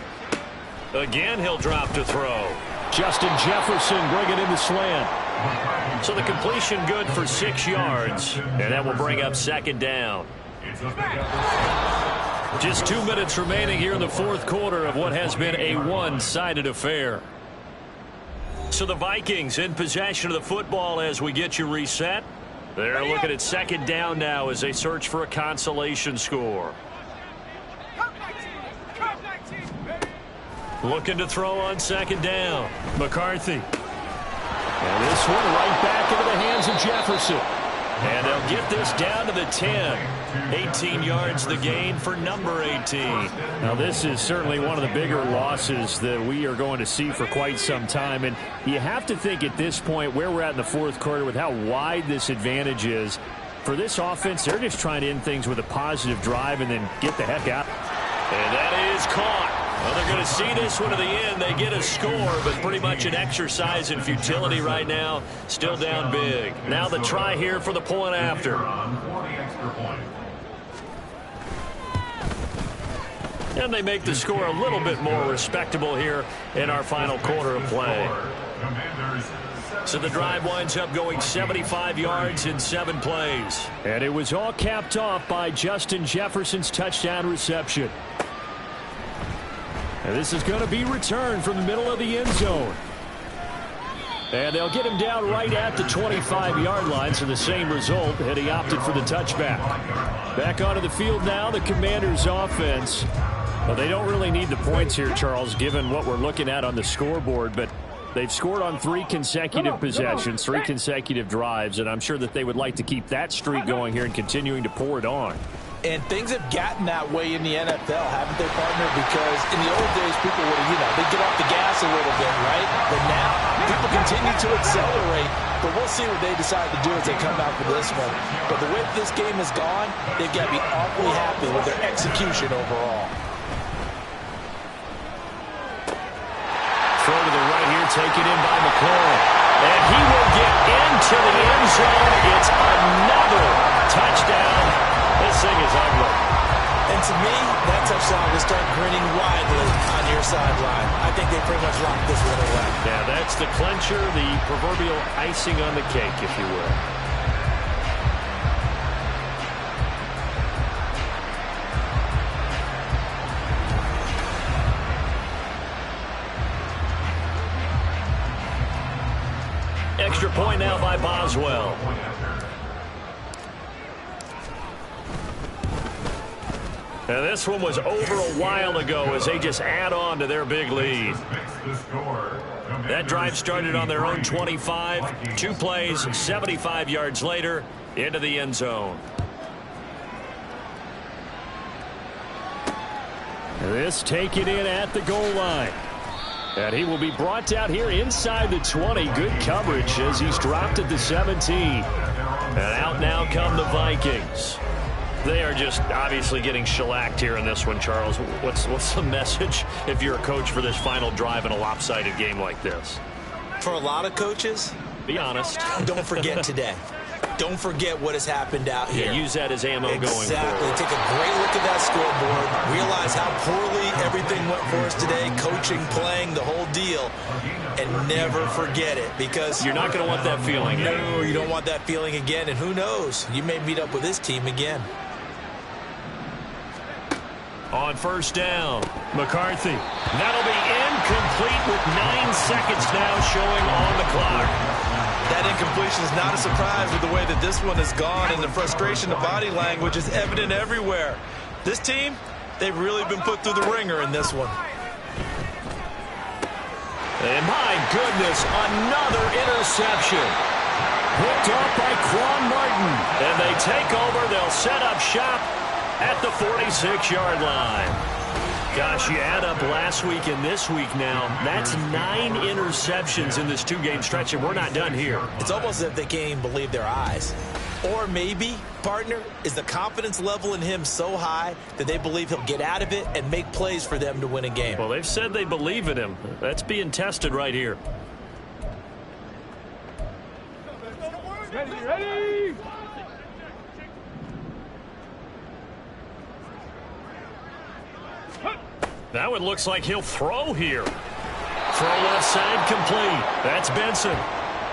Again, he'll drop to throw. Justin Jefferson bringing in the slant. So the completion good for 6 yards. And that will bring up 2nd down. Just 2 minutes remaining here in the 4th quarter of what has been a one-sided affair. So the Vikings in possession of the football as we get you reset. They're looking at 2nd down now as they search for a consolation score. Looking to throw on second down. McCarthy. And this one right back into the hands of Jefferson. And they'll get this down to the 10. 18 yards the gain for number 18. Now, this is certainly one of the bigger losses that we are going to see for quite some time. And you have to think at this point where we're at in the fourth quarter with how wide this advantage is. For this offense, they're just trying to end things with a positive drive and then get the heck out. And that is caught. Well, they're going to see this one to the end. They get a score, but pretty much an exercise in futility right now. Still down big. Now the try here for the point after. And they make the score a little bit more respectable here in our final quarter of play. So the drive winds up going 75 yards in 7 plays. And it was all capped off by Justin Jefferson's touchdown reception. And this is going to be returned from the middle of the end zone. And they'll get him down right at the 25-yard line, so the same result, and he opted for the touchback. Back onto the field now, the Commanders' offense. Well, they don't really need the points here, Charles, given what we're looking at on the scoreboard, but they've scored on 3 consecutive possessions, 3 consecutive drives, and I'm sure that they would like to keep that streak going here and continuing to pour it on. And things have gotten that way in the NFL, haven't they, partner? Because in the old days, people would have, they'd get off the gas a little bit, right? But now, people continue to accelerate. But we'll see what they decide to do as they come out for this one. But the way this game has gone, they've got to be awfully happy with their execution overall. Throw to the right here, taken in by McLaurin. And he will get into the end zone. It's another touchdown. This thing is ugly. And to me, that touchdown will start grinning widely on your sideline. I think they pretty much locked this one away. Yeah, that's the clincher, the proverbial icing on the cake, if you will. Extra point now by Boswell. And this one was over a while ago as they just add on to their big lead. That drive started on their own 25. 2 plays, 75 yards later, into the end zone. This taken in at the goal line. And he will be brought down here inside the 20. Good coverage as he's dropped at the 17. And out now come the Vikings. They are just obviously getting shellacked here in this one, Charles. What's the message if you're a coach for this final drive in a lopsided game like this? For a lot of coaches, be honest. Don't forget today. Don't forget what has happened out here. Yeah, use that as ammo going forward. Exactly. Take a great look at that scoreboard. Realize how poorly everything went for us today. Coaching, playing, the whole deal. And never forget it, because you're not going to want that feeling. No, you don't want that feeling again. And who knows? You may meet up with this team again. On first down, McCarthy. That'll be incomplete with 9 seconds now showing on the clock. That incompletion is not a surprise with the way that this one has gone, and the frustration, the body language is evident everywhere. This team, they've really been put through the ringer in this one. And my goodness, another interception. Picked off by Quan Martin. And they take over. They'll set up shop at the 46-yard line. Gosh, you add up last week and this week now, that's 9 interceptions in this 2-game stretch, and we're not done here. It's almost as if they can't even believe their eyes. Or maybe, partner, is the confidence level in him so high that they believe he'll get out of it and make plays for them to win a game. Well, they've said they believe in him. That's being tested right here. Ready! That one looks like he'll throw here. Throw left side complete. That's Benson.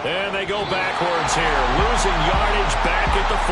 And they go backwards here. Losing yardage back at the 40.